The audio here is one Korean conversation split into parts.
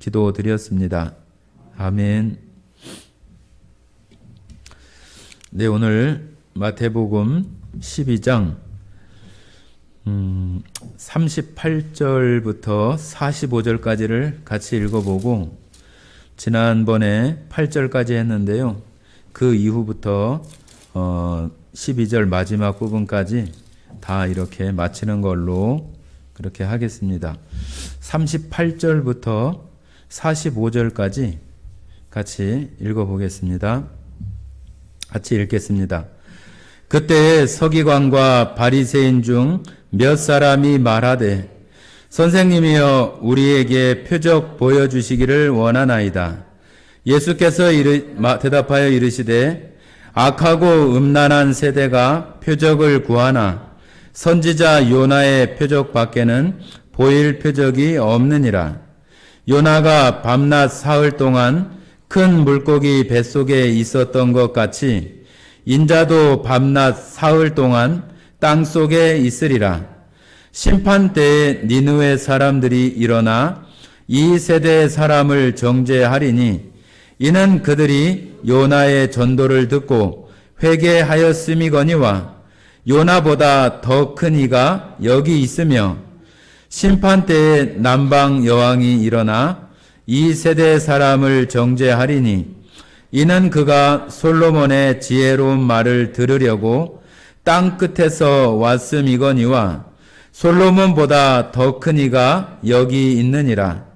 기도드렸습니다. 아멘. 네, 오늘 마태복음 12장 38절부터 45절까지를 같이 읽어보고 지난번에 8절까지 했는데요. 그 이후부터 12절 마지막 부분까지 다 이렇게 마치는 걸로 그렇게 하겠습니다. 38절부터 45절까지 같이 읽어보겠습니다. 같이 읽겠습니다. 그때 서기관과 바리새인 중 몇 사람이 말하되 선생님이여 우리에게 표적 보여주시기를 원하나이다. 예수께서 대답하여 이르시되 악하고 음란한 세대가 표적을 구하나 선지자 요나의 표적 밖에는 보일 표적이 없느니라. 요나가 밤낮 사흘 동안 큰 물고기 뱃속에 있었던 것 같이 인자도 밤낮 사흘 동안 땅속에 있으리라. 심판 때에 니느웨 사람들이 일어나 이 세대의 사람을 정죄하리니 이는 그들이 요나의 전도를 듣고 회개하였음이거니와 요나보다 더 큰 이가 여기 있으며 심판 때에 남방 여왕이 일어나 이 세대의 사람을 정죄하리니 이는 그가 솔로몬의 지혜로운 말을 들으려고 땅 끝에서 왔음이거니와 솔로몬보다 더 큰 이가 여기 있느니라.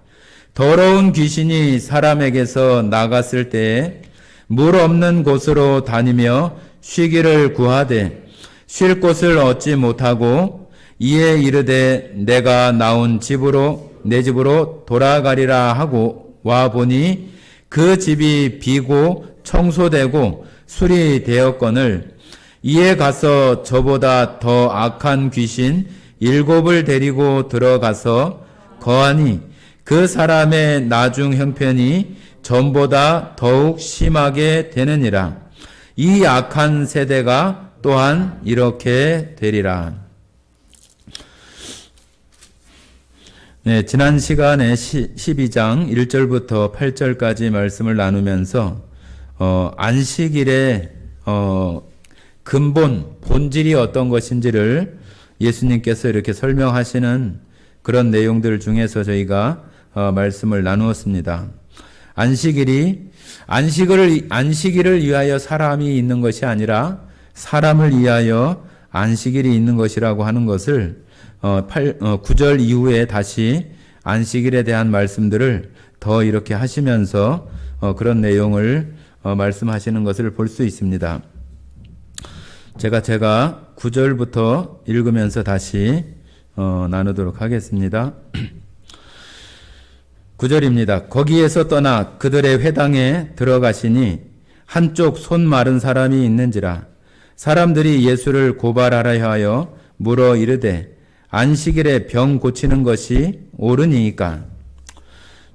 더러운 귀신이 사람에게서 나갔을 때에 물 없는 곳으로 다니며 쉬기를 구하되 쉴 곳을 얻지 못하고 이에 이르되 내가 나온 내 집으로 돌아가리라 하고 와 보니 그 집이 비고 청소되고 수리되었거늘 이에 가서 저보다 더 악한 귀신 7을 데리고 들어가서 거하니 그 사람의 나중 형편이 전보다 더욱 심하게 되느니라. 이 악한 세대가 또한 이렇게 되리라. 네, 지난 시간에 12장 1절부터 8절까지 말씀을 나누면서 안식일의 근본, 본질이 어떤 것인지를 예수님께서 이렇게 설명하시는 그런 내용들 중에서 저희가 말씀을 나누었습니다. 안식일을 위하여 사람이 있는 것이 아니라 사람을 위하여 안식일이 있는 것이라고 하는 것을 9절 이후에 다시 안식일에 대한 말씀들을 더 이렇게 하시면서 그런 내용을 말씀하시는 것을 볼 수 있습니다. 제가 9절부터 읽으면서 다시 나누도록 하겠습니다. 9절입니다. 거기에서 떠나 그들의 회당에 들어가시니 한쪽 손 마른 사람이 있는지라. 사람들이 예수를 고발하라 하여 물어 이르되 안식일에 병 고치는 것이 옳으니까.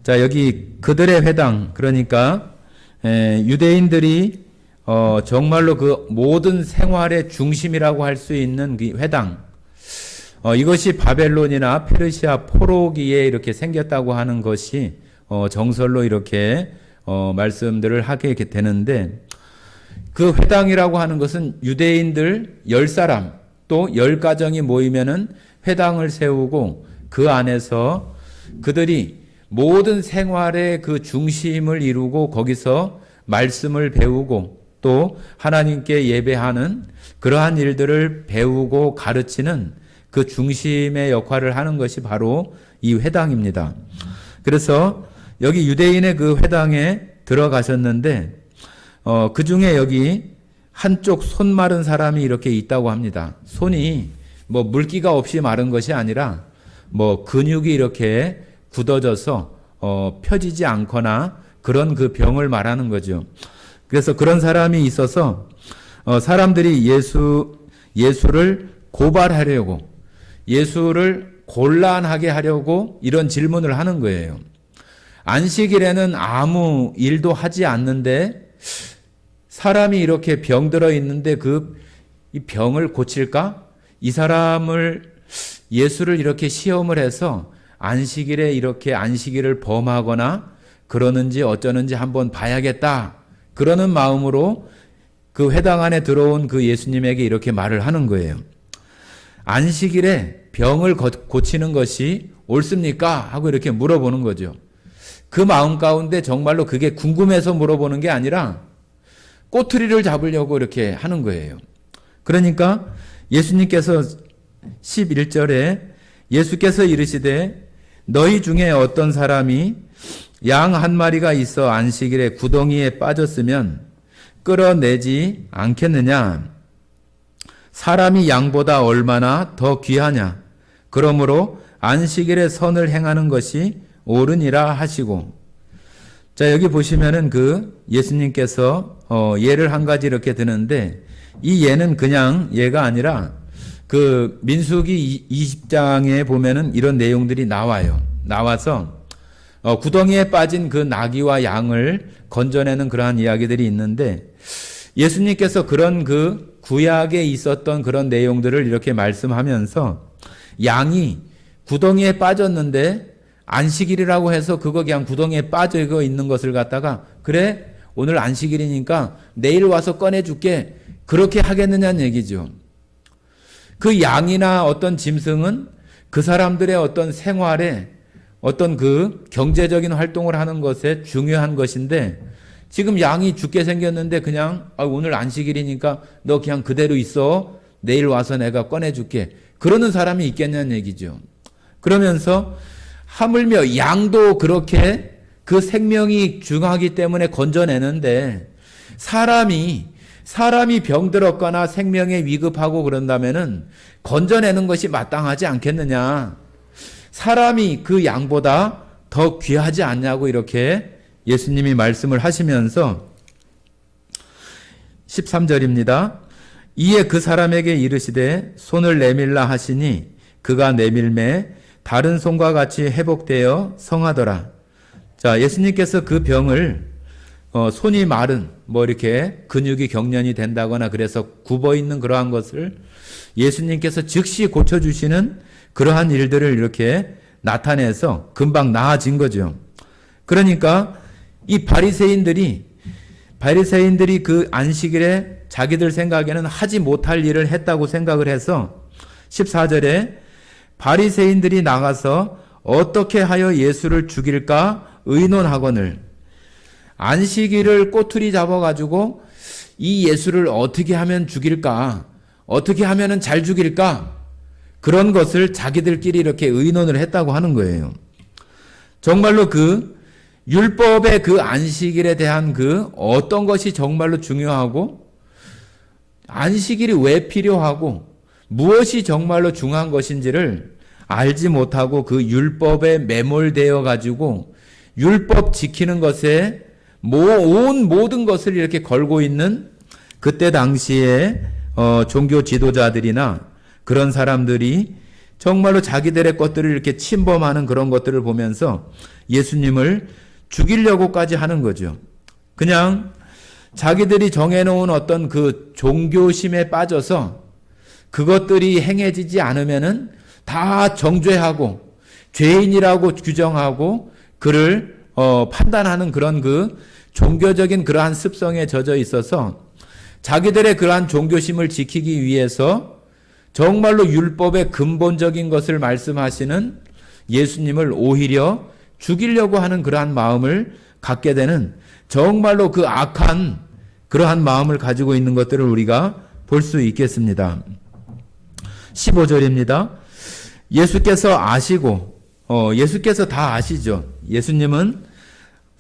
자, 여기 그들의 회당, 그러니까 유대인들이 정말로 그 모든 생활의 중심이라고 할 수 있는 그 회당, 이것이 바벨론이나 페르시아 포로기에 이렇게 생겼다고 하는 것이 정설로 이렇게 말씀들을 하게 되는데, 그 회당이라고 하는 것은 유대인들 10사람 또 10가정이 모이면은 회당을 세우고 그 안에서 그들이 모든 생활의 그 중심을 이루고 거기서 말씀을 배우고 또 하나님께 예배하는 그러한 일들을 배우고 가르치는 그 중심의 역할을 하는 것이 바로 이 회당입니다. 그래서 여기 유대인의 그 회당에 들어가셨는데 그 중에 여기 한쪽 손 마른 사람이 이렇게 있다고 합니다. 손이 뭐 물기가 없이 마른 것이 아니라 뭐 근육이 이렇게 굳어져서 펴지지 않거나 그런 그 병을 말하는 거죠. 그래서 그런 사람이 있어서 사람들이 예수를 고발하려고, 예수를 곤란하게 하려고 이런 질문을 하는 거예요. 안식일에는 아무 일도 하지 않는데 사람이 이렇게 병들어 있는데 이 병을 고칠까? 이 사람을 예수를 이렇게 시험을 해서 안식일에 이렇게 안식일을 범하거나 그러는지 어쩌는지 한번 봐야겠다. 그러는 마음으로 그 회당 안에 들어온 그 예수님에게 이렇게 말을 하는 거예요. 안식일에 병을 고치는 것이 옳습니까? 하고 이렇게 물어보는 거죠. 그 마음 가운데 정말로 그게 궁금해서 물어보는 게 아니라 꼬투리를 잡으려고 이렇게 하는 거예요. 그러니까 예수님께서 11절에 예수께서 이르시되 너희 중에 어떤 사람이 양 한 마리가 있어 안식일에 구덩이에 빠졌으면 끌어내지 않겠느냐? 사람이 양보다 얼마나 더 귀하냐? 그러므로 안식일에 선을 행하는 것이 옳으니라 하시고. 자, 여기 보시면은 그 예수님께서 예를 한 가지 이렇게 드는데 이 예는 그냥 예가 아니라 그 민수기 20장에 보면은 이런 내용들이 나와요. 나와서 구덩이에 빠진 그 나귀와 양을 건져내는 그러한 이야기들이 있는데 예수님께서 그런 그 구약에 있었던 그런 내용들을 이렇게 말씀하면서 양이 구덩이에 빠졌는데 안식일이라고 해서 그거 그냥 구덩이에 빠져 있는 것을 갖다가 그래 오늘 안식일이니까 내일 와서 꺼내줄게 그렇게 하겠느냐는 얘기죠. 그 양이나 어떤 짐승은 그 사람들의 어떤 생활에 어떤 그 경제적인 활동을 하는 것에 중요한 것인데 지금 양이 죽게 생겼는데 그냥 오늘 안식일이니까 너 그냥 그대로 있어 내일 와서 내가 꺼내줄게 그러는 사람이 있겠냐는 얘기죠. 그러면서 하물며 양도 그렇게 그 생명이 중요하기 때문에 건져내는데 사람이 병들었거나 생명에 위급하고 그런다면은 건져내는 것이 마땅하지 않겠느냐. 사람이 그 양보다 더 귀하지 않냐고 이렇게 예수님이 말씀을 하시면서 13절입니다. 이에 그 사람에게 이르시되 손을 내밀라 하시니 그가 내밀매 다른 손과 같이 회복되어 성하더라. 자, 예수님께서 그 병을 손이 마른 이렇게 근육이 경련이 된다거나 그래서 굽어 있는 그러한 것을 예수님께서 즉시 고쳐주시는 그러한 일들을 이렇게 나타내서 금방 나아진 거죠. 그러니까 이 바리새인들이 그 안식일에 자기들 생각에는 하지 못할 일을 했다고 생각을 해서 14절에 바리새인들이 나가서 어떻게 하여 예수를 죽일까 의논하거늘. 안식일을 꼬투리 잡아가지고 이 예수를 어떻게 하면 죽일까? 어떻게 하면은 잘 죽일까? 그런 것을 자기들끼리 이렇게 의논을 했다고 하는 거예요. 정말로 그 율법의 그 안식일에 대한 그 어떤 것이 정말로 중요하고 안식일이 왜 필요하고 무엇이 정말로 중요한 것인지를 알지 못하고 그 율법에 매몰되어 가지고 율법 지키는 것에 온 모든 것을 이렇게 걸고 있는 그때 당시에 종교 지도자들이나 그런 사람들이 정말로 자기들의 것들을 이렇게 침범하는 그런 것들을 보면서 예수님을 죽이려고까지 하는 거죠. 그냥 자기들이 정해놓은 어떤 그 종교심에 빠져서 그것들이 행해지지 않으면은 다 정죄하고 죄인이라고 규정하고 그를 판단하는 그런 그 종교적인 그러한 습성에 젖어 있어서 자기들의 그러한 종교심을 지키기 위해서 정말로 율법의 근본적인 것을 말씀하시는 예수님을 오히려 죽이려고 하는 그러한 마음을 갖게 되는 정말로 그 악한 그러한 마음을 가지고 있는 것들을 우리가 볼 수 있겠습니다. 15절입니다. 예수께서 아시고 예수께서 다 아시죠. 예수님은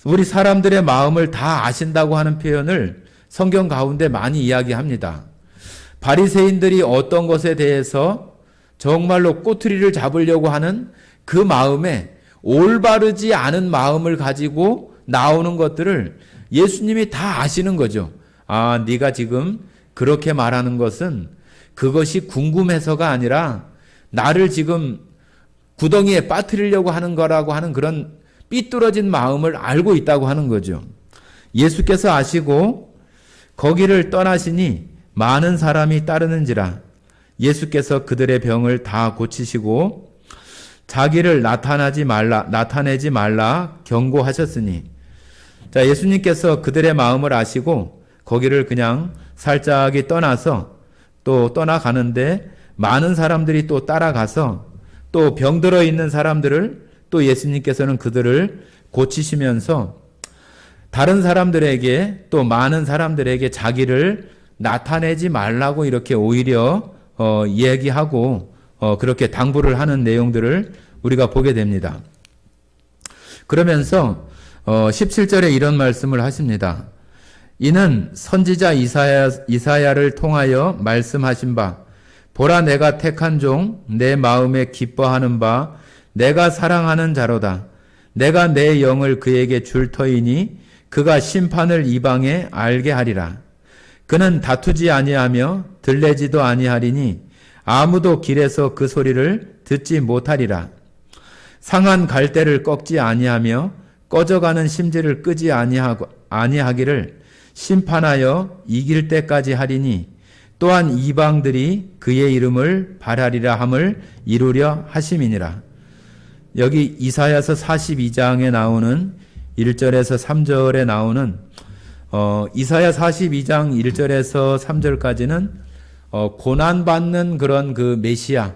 우리 사람들의 마음을 다 아신다고 하는 표현을 성경 가운데 많이 이야기합니다. 바리새인들이 어떤 것에 대해서 정말로 꼬투리를 잡으려고 하는 그 마음에 올바르지 않은 마음을 가지고 나오는 것들을 예수님이 다 아시는 거죠. 아, 네가 지금 그렇게 말하는 것은 그것이 궁금해서가 아니라 나를 지금 구덩이에 빠뜨리려고 하는 거라고 하는 그런 삐뚤어진 마음을 알고 있다고 하는 거죠. 예수께서 아시고 거기를 떠나시니 많은 사람이 따르는지라. 예수께서 그들의 병을 다 고치시고 자기를 나타내지 말라 경고하셨으니. 자, 예수님께서 그들의 마음을 아시고 거기를 그냥 살짝이 떠나서 또 떠나가는데 많은 사람들이 또 따라가서 또 병들어 있는 사람들을 또 예수님께서는 그들을 고치시면서 다른 사람들에게 또 많은 사람들에게 자기를 나타내지 말라고 이렇게 오히려 얘기하고 그렇게 당부를 하는 내용들을 우리가 보게 됩니다. 그러면서 17절에 이런 말씀을 하십니다. 이는 선지자 이사야를 통하여 말씀하신 바 보라 내가 택한 종 내 마음에 기뻐하는 바 내가 사랑하는 자로다. 내가 내 영을 그에게 줄 터이니 그가 심판을 이방에 알게 하리라. 그는 다투지 아니하며 들레지도 아니하리니 아무도 길에서 그 소리를 듣지 못하리라. 상한 갈대를 꺾지 아니하며 꺼져가는 심지를 끄지 아니하기를 심판하여 이길 때까지 하리니 또한 이방들이 그의 이름을 발하리라 함을 이루려 하심이니라. 여기 이사야서 42장에 나오는 1절에서 3절에 나오는 이사야 42장 1절에서 3절까지는 고난받는 그런 그 메시아,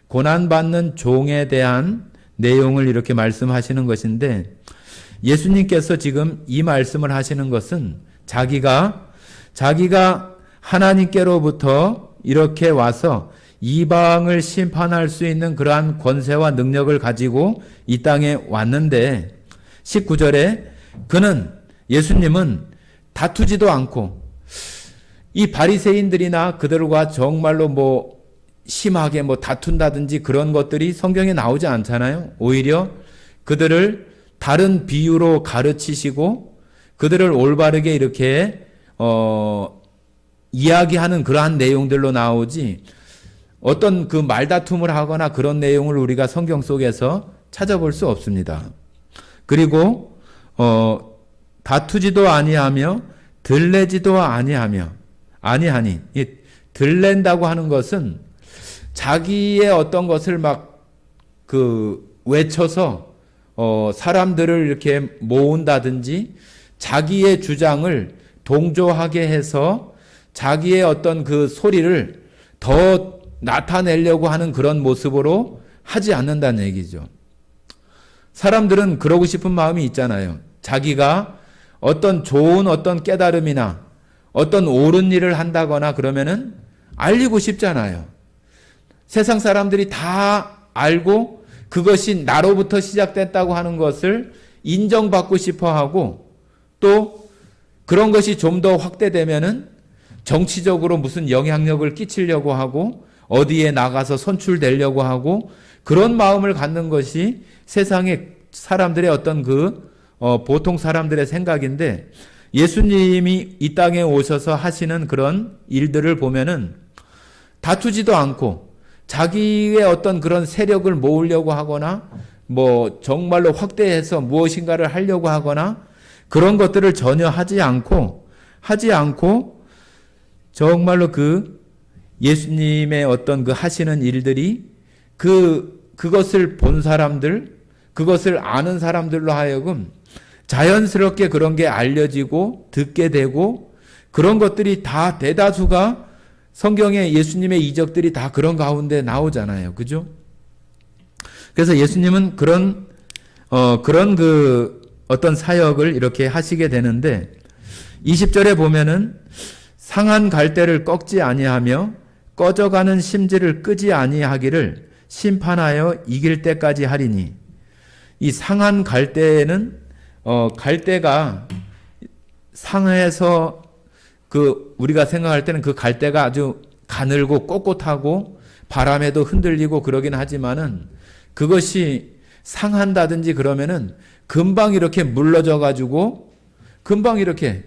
고난받는 종에 대한 내용을 이렇게 말씀하시는 것인데 예수님께서 지금 이 말씀을 하시는 것은 자기가 하나님께로부터 이렇게 와서 이방을 심판할 수 있는 그러한 권세와 능력을 가지고 이 땅에 왔는데 19절에 예수님은 다투지도 않고 이 바리새인들이나 그들과 정말로 심하게 다툰다든지 그런 것들이 성경에 나오지 않잖아요. 오히려 그들을 다른 비유로 가르치시고 그들을 올바르게 이렇게 이야기하는 그러한 내용들로 나오지 어떤 그 말다툼을 하거나 그런 내용을 우리가 성경 속에서 찾아볼 수 없습니다. 그리고 다투지도 아니하며 들레지도 아니하니 이 들랜다고 하는 것은 자기의 어떤 것을 외쳐서 사람들을 이렇게 모은다든지 자기의 주장을 동조하게 해서 자기의 어떤 그 소리를 더 나타내려고 하는 그런 모습으로 하지 않는다는 얘기죠. 사람들은 그러고 싶은 마음이 있잖아요. 자기가 어떤 좋은 어떤 깨달음이나 어떤 옳은 일을 한다거나 그러면은 알리고 싶잖아요. 세상 사람들이 다 알고 그것이 나로부터 시작됐다고 하는 것을 인정받고 싶어 하고 또 그런 것이 좀 더 확대되면은 정치적으로 무슨 영향력을 끼치려고 하고 어디에 나가서 선출되려고 하고 그런 마음을 갖는 것이 세상의 사람들의 어떤 보통 사람들의 생각인데 예수님이 이 땅에 오셔서 하시는 그런 일들을 보면은 다투지도 않고 자기의 어떤 그런 세력을 모으려고 하거나 정말로 확대해서 무엇인가를 하려고 하거나 그런 것들을 전혀 하지 않고 정말로 예수님의 어떤 하시는 일들이 그것을 본 사람들, 그것을 아는 사람들로 하여금 자연스럽게 그런 게 알려지고 듣게 되고 그런 것들이 다 대다수가 성경에 예수님의 이적들이 다 그런 가운데 나오잖아요. 그죠? 그래서 예수님은 그런 어떤 사역을 이렇게 하시게 되는데 20절에 보면은 상한 갈대를 꺾지 아니하며 꺼져가는 심지를 끄지 아니하기를 심판하여 이길 때까지 하리니 이 상한 갈대는 갈대가 상해서 우리가 생각할 때는 그 갈대가 아주 가늘고 꼿꼿하고 바람에도 흔들리고 그러긴 하지만은 그것이 상한다든지 그러면은 금방 이렇게 물러져 가지고 금방 이렇게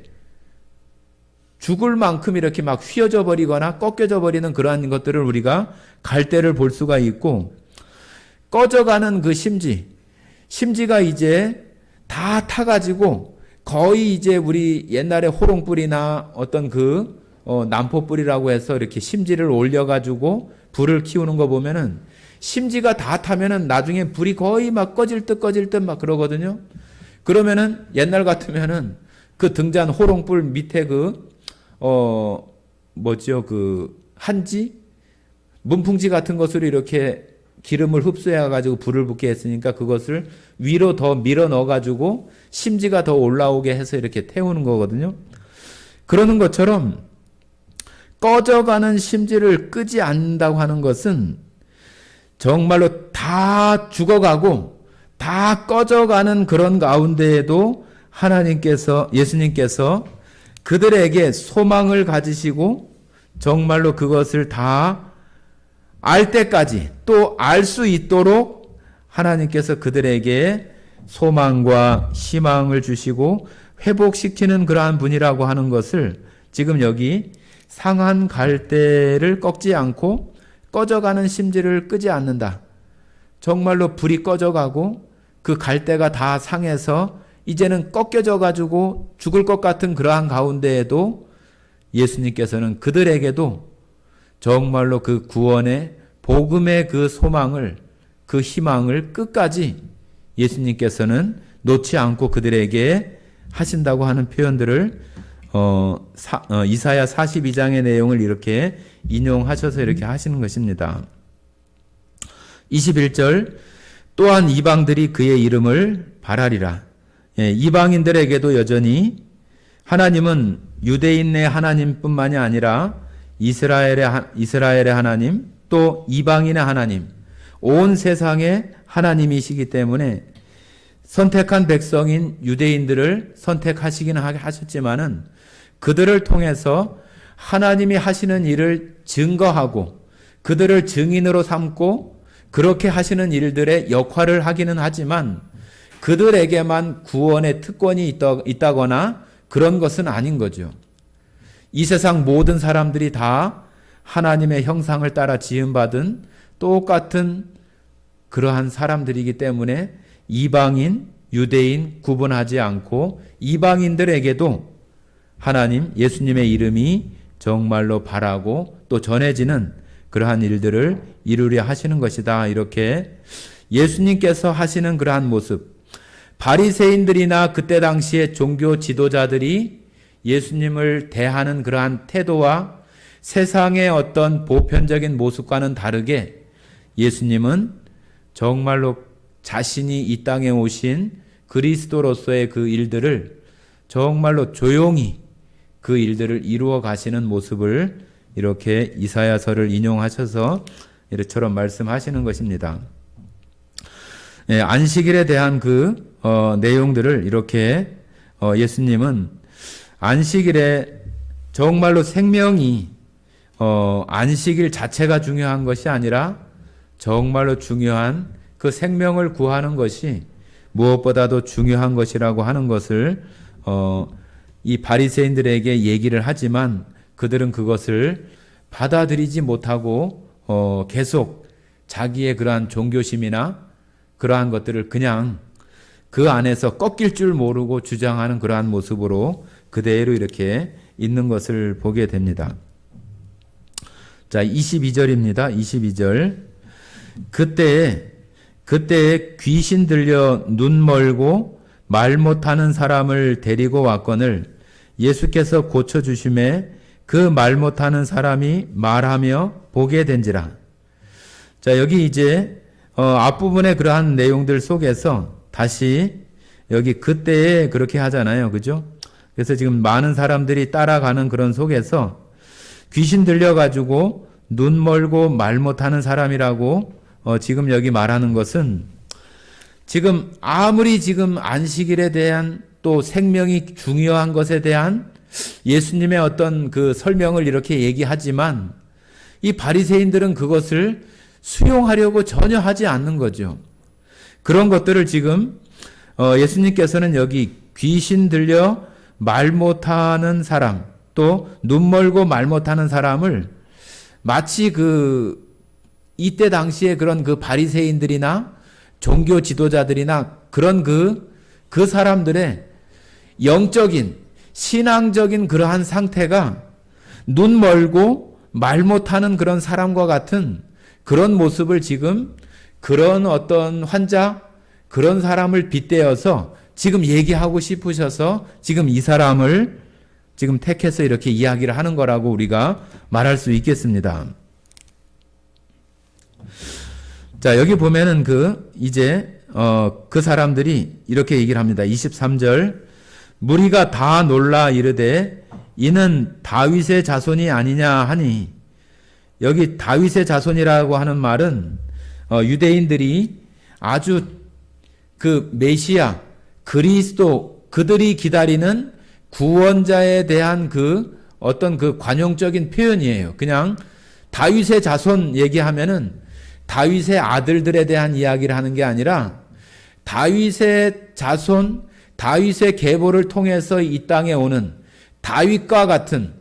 죽을 만큼 이렇게 막 휘어져 버리거나 꺾여져 버리는 그러한 것들을 우리가 갈대를 볼 수가 있고 꺼져가는 그 심지가 이제 다 타가지고 거의 이제 우리 옛날에 호롱불이나 어떤 난포불이라고 해서 이렇게 심지를 올려가지고 불을 키우는 거 보면은 심지가 다 타면은 나중에 불이 거의 막 꺼질 듯 막 그러거든요. 그러면은 옛날 같으면은 그 등잔 호롱불 밑에 한지? 문풍지 같은 것으로 이렇게 기름을 흡수해가지고 불을 붙게 했으니까 그것을 위로 더 밀어 넣어가지고 심지가 더 올라오게 해서 이렇게 태우는 거거든요. 그러는 것처럼 꺼져가는 심지를 끄지 않는다고 하는 것은 정말로 다 죽어가고 다 꺼져가는 그런 가운데에도 예수님께서 그들에게 소망을 가지시고 정말로 그것을 다 알 때까지 또 알 수 있도록 하나님께서 그들에게 소망과 희망을 주시고 회복시키는 그러한 분이라고 하는 것을 지금 여기 상한 갈대를 꺾지 않고 꺼져가는 심지를 끄지 않는다. 정말로 불이 꺼져가고 그 갈대가 다 상해서 이제는 꺾여져 가지고 죽을 것 같은 그러한 가운데에도 예수님께서는 그들에게도 정말로 그 구원의 복음의 그 소망을, 그 희망을 끝까지 예수님께서는 놓지 않고 그들에게 하신다고 하는 표현들을 이사야 42장의 내용을 이렇게 인용하셔서 이렇게 하시는 것입니다. 21절 또한 이방들이 그의 이름을 바라리라. 이방인들에게도 여전히 하나님은 유대인의 하나님뿐만이 아니라 이스라엘의 하나님 또 이방인의 하나님 온 세상의 하나님이시기 때문에 선택한 백성인 유대인들을 선택하시기는 하셨지만은 그들을 통해서 하나님이 하시는 일을 증거하고 그들을 증인으로 삼고 그렇게 하시는 일들의 역할을 하기는 하지만 그들에게만 구원의 특권이 있다거나 그런 것은 아닌 거죠. 이 세상 모든 사람들이 다 하나님의 형상을 따라 지음받은 똑같은 그러한 사람들이기 때문에 이방인, 유대인 구분하지 않고 이방인들에게도 하나님 예수님의 이름이 정말로 바라고 또 전해지는 그러한 일들을 이루려 하시는 것이다. 이렇게 예수님께서 하시는 그러한 모습, 바리새인들이나 그때 당시의 종교 지도자들이 예수님을 대하는 그러한 태도와 세상의 어떤 보편적인 모습과는 다르게 예수님은 정말로 자신이 이 땅에 오신 그리스도로서의 그 일들을 정말로 조용히 그 일들을 이루어 가시는 모습을 이렇게 이사야서를 인용하셔서 이처럼 말씀하시는 것입니다. 안식일에 대한 그 내용들을 이렇게 예수님은 안식일에 정말로 생명이 안식일 자체가 중요한 것이 아니라 정말로 중요한 그 생명을 구하는 것이 무엇보다도 중요한 것이라고 하는 것을 이 바리새인들에게 얘기를 하지만 그들은 그것을 받아들이지 못하고 계속 자기의 그러한 종교심이나 그러한 것들을 그냥 그 안에서 꺾일 줄 모르고 주장하는 그러한 모습으로 그대로 이렇게 있는 것을 보게 됩니다. 자, 22절입니다. 22절. 그때에 귀신 들려 눈 멀고 말 못하는 사람을 데리고 왔거늘 예수께서 고쳐주심에 그 말 못하는 사람이 말하며 보게 된지라. 자, 여기 이제 앞부분의 그러한 내용들 속에서 다시 여기 그때에 그렇게 하잖아요. 그죠? 그래서 지금 많은 사람들이 따라가는 그런 속에서 귀신 들려가지고 눈 멀고 말 못하는 사람이라고 지금 여기 말하는 것은 지금 아무리 지금 안식일에 대한 또 생명이 중요한 것에 대한 예수님의 어떤 그 설명을 이렇게 얘기하지만 이 바리새인들은 그것을 수용하려고 전혀 하지 않는 거죠. 그런 것들을 지금 예수님께서는 여기 귀신 들려 말 못하는 사람 또 눈 멀고 말 못하는 사람을 마치 이때 당시에 그런 그 바리새인들이나 종교 지도자들이나 그런 그 사람들의 영적인 신앙적인 그러한 상태가 눈 멀고 말 못하는 그런 사람과 같은 그런 모습을 지금 그런 어떤 환자, 그런 사람을 빗대어서 지금 얘기하고 싶으셔서 지금 이 사람을 지금 택해서 이렇게 이야기를 하는 거라고 우리가 말할 수 있겠습니다. 자, 여기 보면은 이제 그 사람들이 이렇게 얘기를 합니다. 23절. 무리가 다 놀라 이르되 이는 다윗의 자손이 아니냐 하니, 여기 다윗의 자손이라고 하는 말은 유대인들이 아주 그 메시아 그리스도, 그들이 기다리는 구원자에 대한 그 어떤 그 관용적인 표현이에요. 그냥 다윗의 자손 얘기하면은 다윗의 아들들에 대한 이야기를 하는 게 아니라 다윗의 자손, 다윗의 계보를 통해서 이 땅에 오는 다윗과 같은,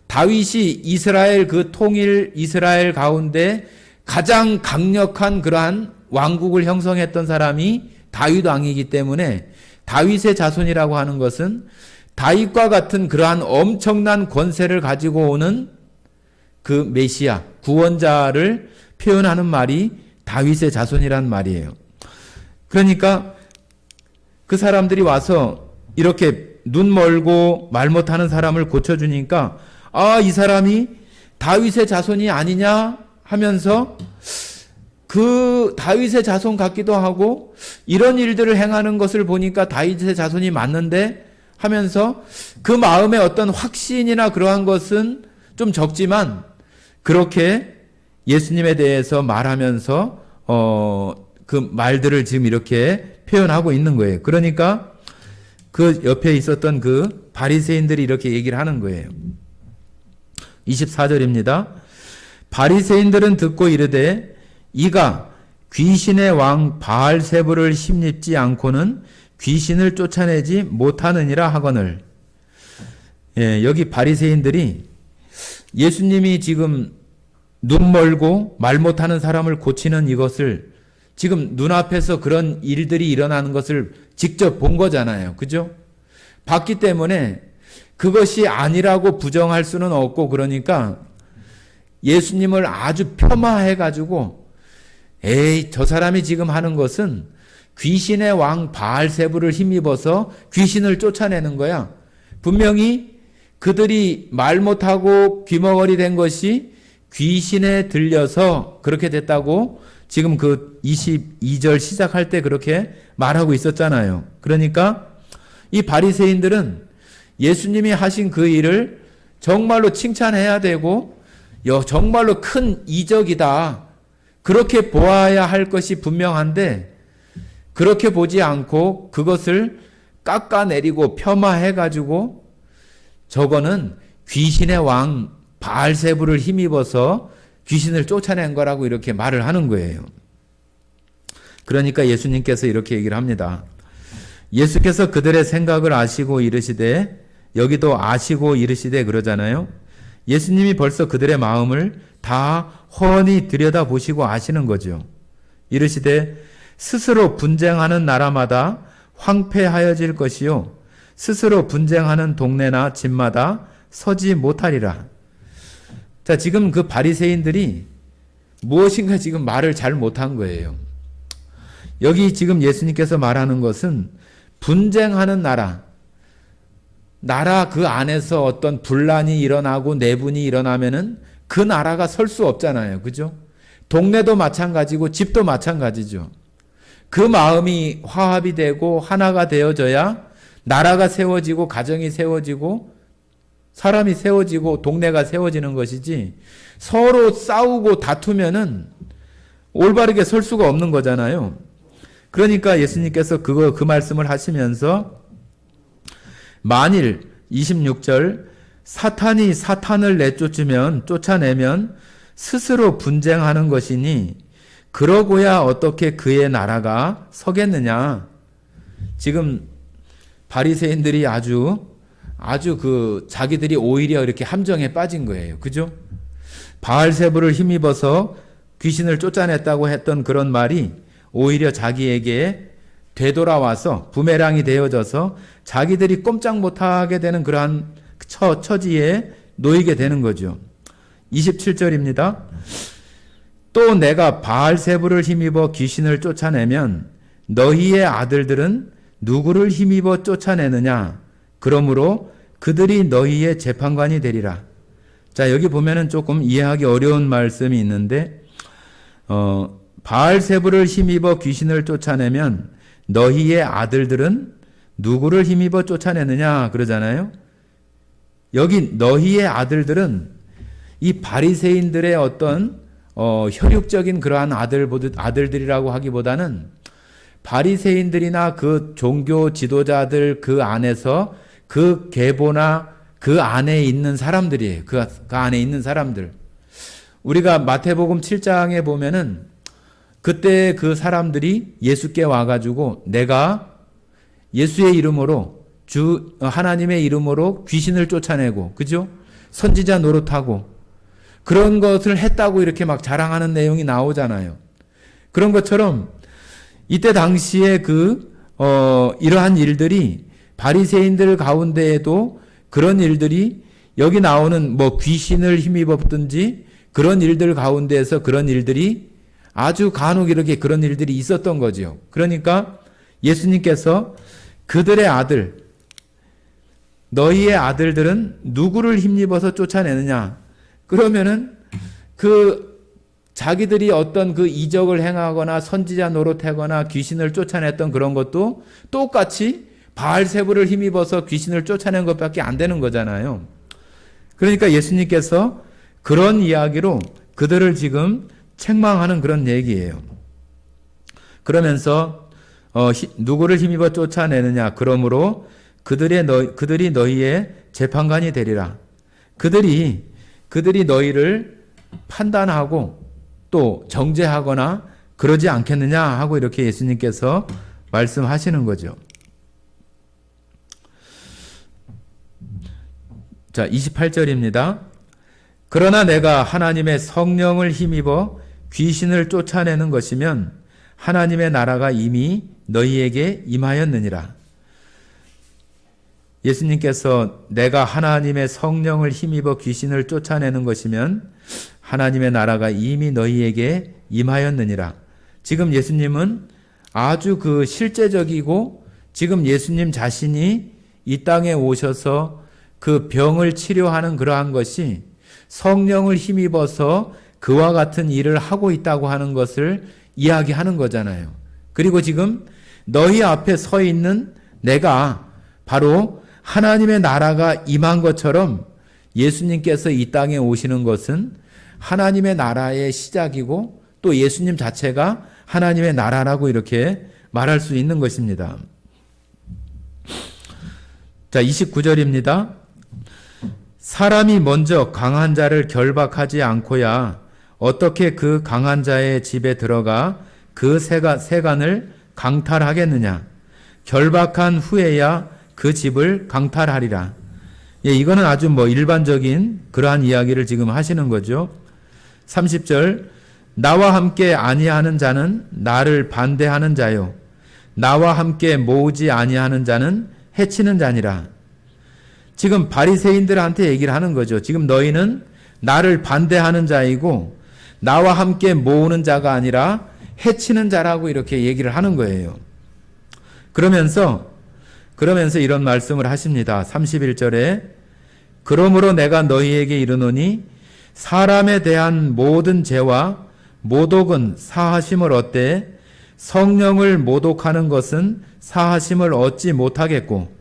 다윗이 이스라엘 그 통일 이스라엘 가운데 가장 강력한 그러한 왕국을 형성했던 사람이 다윗 왕이기 때문에 다윗의 자손이라고 하는 것은 다윗과 같은 그러한 엄청난 권세를 가지고 오는 그 메시아, 구원자를 표현하는 말이 다윗의 자손이란 말이에요. 그러니까 그 사람들이 와서 이렇게 눈 멀고 말 못하는 사람을 고쳐주니까 이 사람이 다윗의 자손이 아니냐 하면서 그 다윗의 자손 같기도 하고 이런 일들을 행하는 것을 보니까 다윗의 자손이 맞는데 하면서 그 마음에 어떤 확신이나 그러한 것은 좀 적지만 그렇게 예수님에 대해서 말하면서 그 말들을 지금 이렇게 표현하고 있는 거예요. 그러니까 그 옆에 있었던 그 바리새인들이 이렇게 얘기를 하는 거예요. 24절입니다. 바리새인들은 듣고 이르되 이가 귀신의 왕 바알세불을 힘입지 않고는 귀신을 쫓아내지 못하느니라 하거늘. 예, 여기 바리새인들이 예수님이 지금 눈 멀고 말 못하는 사람을 고치는 이것을 지금 눈앞에서 그런 일들이 일어나는 것을 직접 본 거잖아요. 그죠? 봤기 때문에 그것이 아니라고 부정할 수는 없고, 그러니까 예수님을 아주 폄하해가지고 에이, 저 사람이 지금 하는 것은 귀신의 왕 바알세불을 힘입어서 귀신을 쫓아내는 거야. 분명히 그들이 말 못하고 귀머거리 된 것이 귀신에 들려서 그렇게 됐다고 지금 그 22절 시작할 때 그렇게 말하고 있었잖아요. 그러니까 이 바리새인들은 예수님이 하신 그 일을 정말로 칭찬해야 되고 정말로 큰 이적이다, 그렇게 보아야 할 것이 분명한데 그렇게 보지 않고 그것을 깎아내리고 폄하해가지고 저거는 귀신의 왕 바알세불을 힘입어서 귀신을 쫓아낸 거라고 이렇게 말을 하는 거예요. 그러니까 예수님께서 이렇게 얘기를 합니다. 예수께서 그들의 생각을 아시고 이르시되, 여기도 아시고 이르시되 그러잖아요. 예수님이 벌써 그들의 마음을 다 훤히 들여다보시고 아시는 거죠. 이르시되 스스로 분쟁하는 나라마다 황폐하여질 것이요 스스로 분쟁하는 동네나 집마다 서지 못하리라. 자, 지금 그 바리새인들이 무엇인가 지금 말을 잘 못한 거예요. 여기 지금 예수님께서 말하는 것은 분쟁하는 나라 그 안에서 어떤 분란이 일어나고 내분이 일어나면은 그 나라가 설 수 없잖아요. 그죠? 동네도 마찬가지고 집도 마찬가지죠. 그 마음이 화합이 되고 하나가 되어져야 나라가 세워지고 가정이 세워지고 사람이 세워지고 동네가 세워지는 것이지, 서로 싸우고 다투면은 올바르게 설 수가 없는 거잖아요. 그러니까 예수님께서 그 말씀을 하시면서 만일 26절 사탄이 사탄을 쫓아내면 스스로 분쟁하는 것이니 그러고야 어떻게 그의 나라가 서겠느냐. 지금 바리새인들이 아주 자기들이 오히려 이렇게 함정에 빠진 거예요. 그죠? 바알세불을 힘입어서 귀신을 쫓아냈다고 했던 그런 말이 오히려 자기에게 되돌아와서 부메랑이 되어져서 자기들이 꼼짝 못하게 되는 그러한 처지에 놓이게 되는 거죠. 27절입니다. 또 내가 바알세불을 힘입어 귀신을 쫓아내면 너희의 아들들은 누구를 힘입어 쫓아내느냐? 그러므로 그들이 너희의 재판관이 되리라. 자, 여기 보면은 조금 이해하기 어려운 말씀이 있는데, 바알세불을 힘입어 귀신을 쫓아내면 너희의 아들들은 누구를 힘입어 쫓아내느냐? 그러잖아요. 여기 너희의 아들들은 이 바리새인들의 어떤 혈육적인 그러한 아들들이라고 하기보다는 바리새인들이나 그 종교 지도자들 그 안에서 그 계보나 그 안에 있는 사람들이에요. 그 안에 있는 사람들. 우리가 마태복음 7장에 보면은 그때 그 사람들이 예수께 와가지고 내가 예수의 이름으로 주 하나님의 이름으로 귀신을 쫓아내고, 그죠? 선지자 노릇하고 그런 것을 했다고 이렇게 막 자랑하는 내용이 나오잖아요. 그런 것처럼 이때 당시에 이러한 일들이 바리새인들 가운데에도 그런 일들이 여기 나오는 뭐 귀신을 힘입었든지 그런 일들 가운데에서 그런 일들이 아주 간혹 이렇게 그런 일들이 있었던 거죠. 그러니까 예수님께서 그들의 아들, 너희의 아들들은 누구를 힘입어서 쫓아내느냐? 그러면은 자기들이 어떤 그 이적을 행하거나 선지자 노릇하거나 귀신을 쫓아냈던 그런 것도 똑같이 바알세불을 힘입어서 귀신을 쫓아낸 것밖에 안 되는 거잖아요. 그러니까 예수님께서 그런 이야기로 그들을 지금 책망하는 그런 얘기예요. 그러면서 누구를 힘입어 쫓아내느냐? 그러므로 그들이 너희의 재판관이 되리라. 그들이 너희를 판단하고 또 정죄하거나 그러지 않겠느냐 하고 이렇게 예수님께서 말씀하시는 거죠. 자, 28절입니다. 그러나 내가 하나님의 성령을 힘입어 귀신을 쫓아내는 것이면 하나님의 나라가 이미 너희에게 임하였느니라. 예수님께서 내가 하나님의 성령을 힘입어 귀신을 쫓아내는 것이면 하나님의 나라가 이미 너희에게 임하였느니라. 지금 예수님은 아주 실제적이고 지금 예수님 자신이 이 땅에 오셔서 그 병을 치료하는 그러한 것이 성령을 힘입어서 그와 같은 일을 하고 있다고 하는 것을 이야기하는 거잖아요. 그리고 지금 너희 앞에 서 있는 내가 바로 하나님의 나라가 임한 것처럼 예수님께서 이 땅에 오시는 것은 하나님의 나라의 시작이고 또 예수님 자체가 하나님의 나라라고 이렇게 말할 수 있는 것입니다. 자, 29절입니다. 사람이 먼저 강한 자를 결박하지 않고야 어떻게 그 강한 자의 집에 들어가 그 세간을 강탈하겠느냐? 결박한 후에야 그 집을 강탈하리라. 예, 이거는 아주 일반적인 그러한 이야기를 지금 하시는 거죠. 30절, 나와 함께 아니하는 자는 나를 반대하는 자요. 나와 함께 모으지 아니하는 자는 해치는 자니라. 지금 바리새인들한테 얘기를 하는 거죠. 지금 너희는 나를 반대하는 자이고 나와 함께 모으는 자가 아니라 해치는 자라고 이렇게 얘기를 하는 거예요. 그러면서 이런 말씀을 하십니다. 31절에 그러므로 내가 너희에게 이르노니 사람에 대한 모든 죄와 모독은 사하심을 얻되 성령을 모독하는 것은 사하심을 얻지 못하겠고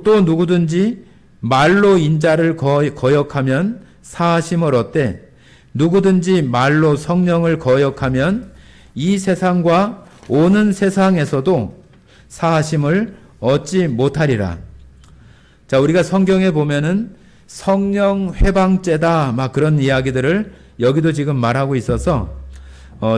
또 누구든지 말로 인자를 거역하면 사하심을 얻되 누구든지 말로 성령을 거역하면 이 세상과 오는 세상에서도 사하심을 얻지 못하리라. 자, 우리가 성경에 보면은 성령 회방죄다 막 그런 이야기들을 여기도 지금 말하고 있어서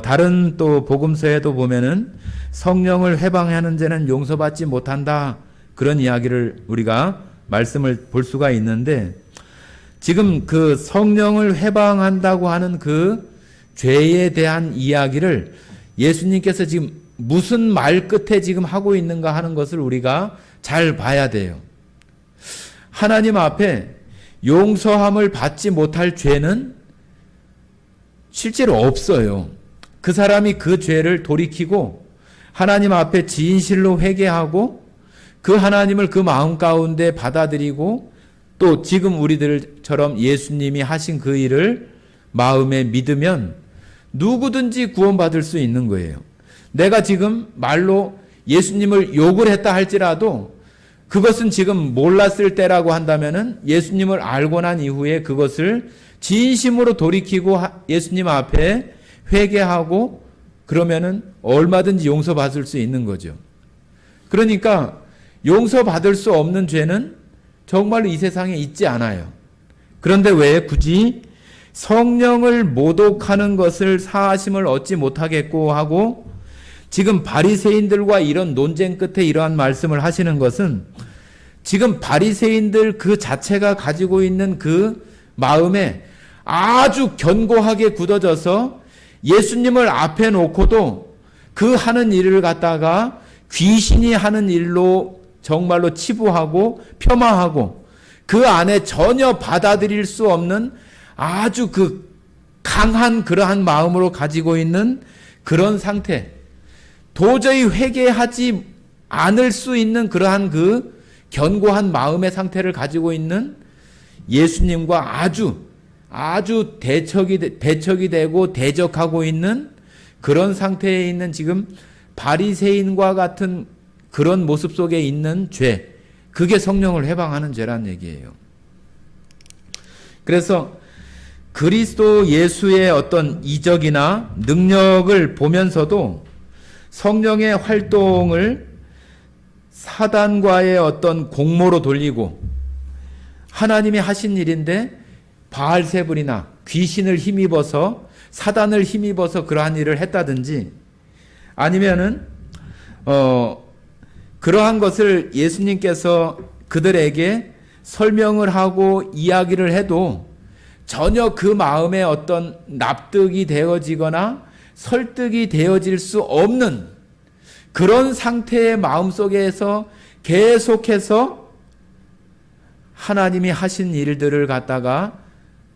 다른 또 복음서에도 보면은 성령을 회방하는 죄는 용서받지 못한다 그런 이야기를 우리가 말씀을 볼 수가 있는데 지금 그 성령을 회방한다고 하는 그 죄에 대한 이야기를 예수님께서 지금 무슨 말 끝에 지금 하고 있는가 하는 것을 우리가 잘 봐야 돼요. 하나님 앞에 용서함을 받지 못할 죄는 실제로 없어요. 그 사람이 그 죄를 돌이키고 하나님 앞에 진실로 회개하고 그 하나님을 그 마음 가운데 받아들이고 또 지금 우리들처럼 예수님이 하신 그 일을 마음에 믿으면 누구든지 구원받을 수 있는 거예요. 내가 지금 말로 예수님을 욕을 했다 할지라도 그것은 지금 몰랐을 때라고 한다면은 예수님을 알고 난 이후에 그것을 진심으로 돌이키고 예수님 앞에 회개하고 그러면은 얼마든지 용서받을 수 있는 거죠. 그러니까 용서받을 수 없는 죄는 정말로 이 세상에 있지 않아요. 그런데 왜 굳이 성령을 모독하는 것을 사하심을 얻지 못하겠고 하고 지금 바리새인들과 이런 논쟁 끝에 이러한 말씀을 하시는 것은 지금 바리새인들 그 자체가 가지고 있는 그 마음에 아주 견고하게 굳어져서 예수님을 앞에 놓고도 그 하는 일을 갖다가 귀신이 하는 일로 정말로 치부하고 폄하하고 그 안에 전혀 받아들일 수 없는 아주 그 강한 그러한 마음으로 가지고 있는 그런 상태, 도저히 회개하지 않을 수 있는 그러한 그 견고한 마음의 상태를 가지고 있는 예수님과 아주 대척이 되고 대적하고 있는 그런 상태에 있는 지금 바리새인과 같은 그런 모습 속에 있는 죄, 그게 성령을 해방하는 죄란 얘기예요. 그래서 그리스도 예수의 어떤 이적이나 능력을 보면서도 성령의 활동을 사단과의 어떤 공모로 돌리고 하나님이 하신 일인데 바알세불이나 귀신을 힘입어서 사단을 힘입어서 그러한 일을 했다든지 아니면은 그러한 것을 예수님께서 그들에게 설명을 하고 이야기를 해도 전혀 그 마음에 어떤 납득이 되어지거나 설득이 되어질 수 없는 그런 상태의 마음속에서 계속해서 하나님이 하신 일들을 갖다가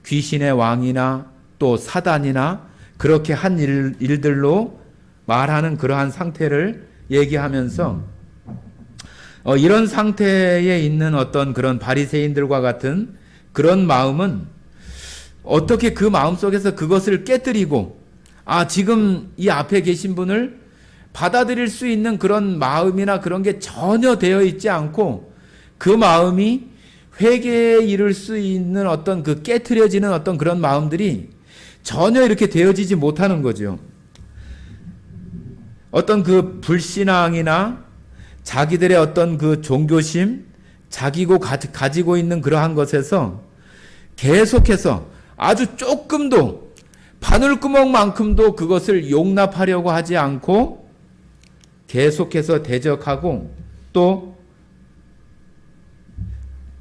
귀신의 왕이나 또 사단이나 그렇게 한 일들로 말하는 그러한 상태를 얘기하면서 이런 상태에 있는 어떤 그런 바리새인들과 같은 그런 마음은 어떻게 그 마음속에서 그것을 깨뜨리고 지금 이 앞에 계신 분을 받아들일 수 있는 그런 마음이나 그런 게 전혀 되어 있지 않고 그 마음이 회개에 이를 수 있는 어떤 그 깨트려지는 어떤 그런 마음들이 전혀 이렇게 되어지지 못하는 거죠. 어떤 그 불신앙이나 자기들의 어떤 그 종교심, 자기고 가지고 있는 그러한 것에서 계속해서 아주 조금도 바늘구멍만큼도 그것을 용납하려고 하지 않고 계속해서 대적하고 또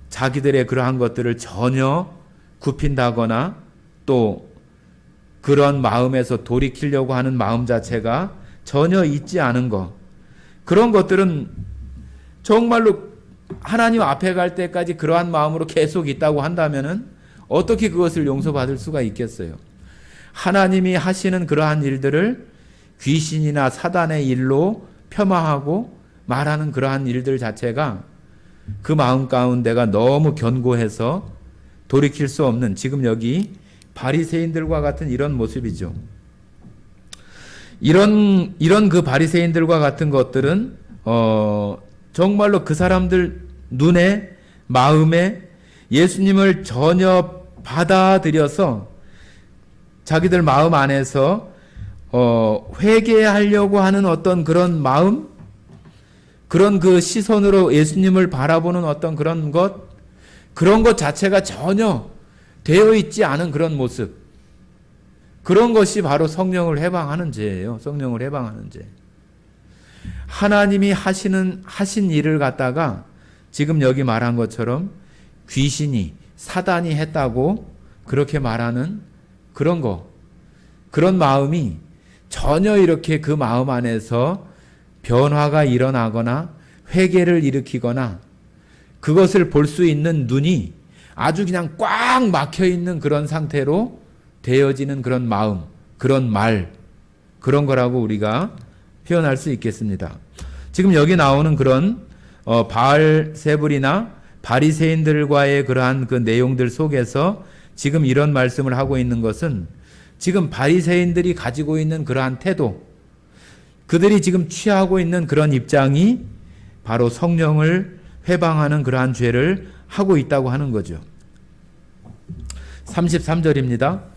자기들의 그러한 것들을 전혀 굽힌다거나 또 그런 마음에서 돌이키려고 하는 마음 자체가 전혀 있지 않은 것, 그런 것들은 정말로 하나님 앞에 갈 때까지 그러한 마음으로 계속 있다고 한다면은 어떻게 그것을 용서받을 수가 있겠어요? 하나님이 하시는 그러한 일들을 귀신이나 사단의 일로 폄하하고 말하는 그러한 일들 자체가 그 마음 가운데가 너무 견고해서 돌이킬 수 없는 지금 여기 바리새인들과 같은 이런 모습이죠. 이런 그 바리새인들과 같은 것들은 정말로 그 사람들 눈에 마음에 예수님을 전혀 받아들여서 자기들 마음 안에서 회개하려고 하는 어떤 그런 마음, 그런 그 시선으로 예수님을 바라보는 어떤 그런 것, 그런 것 자체가 전혀 되어 있지 않은 그런 모습, 그런 것이 바로 성령을 해방하는 죄예요. 성령을 해방하는 죄. 하나님이 하신 일을 갖다가 지금 여기 말한 것처럼 귀신이 사단이 했다고 그렇게 말하는 그런 거, 그런 마음이 전혀 이렇게 그 마음 안에서 변화가 일어나거나 회개를 일으키거나 그것을 볼 수 있는 눈이 아주 그냥 꽉 막혀 있는 그런 상태로 되어지는 그런 마음, 그런 말, 그런 거라고 우리가 표현할 수 있겠습니다. 지금 여기 나오는 그런 바알세불이나 바리새인들과의 그러한 그 내용들 속에서 지금 이런 말씀을 하고 있는 것은 지금 바리새인들이 가지고 있는 그러한 태도, 그들이 지금 취하고 있는 그런 입장이 바로 성령을 회방하는 그러한 죄를 하고 있다고 하는 거죠. 33절입니다.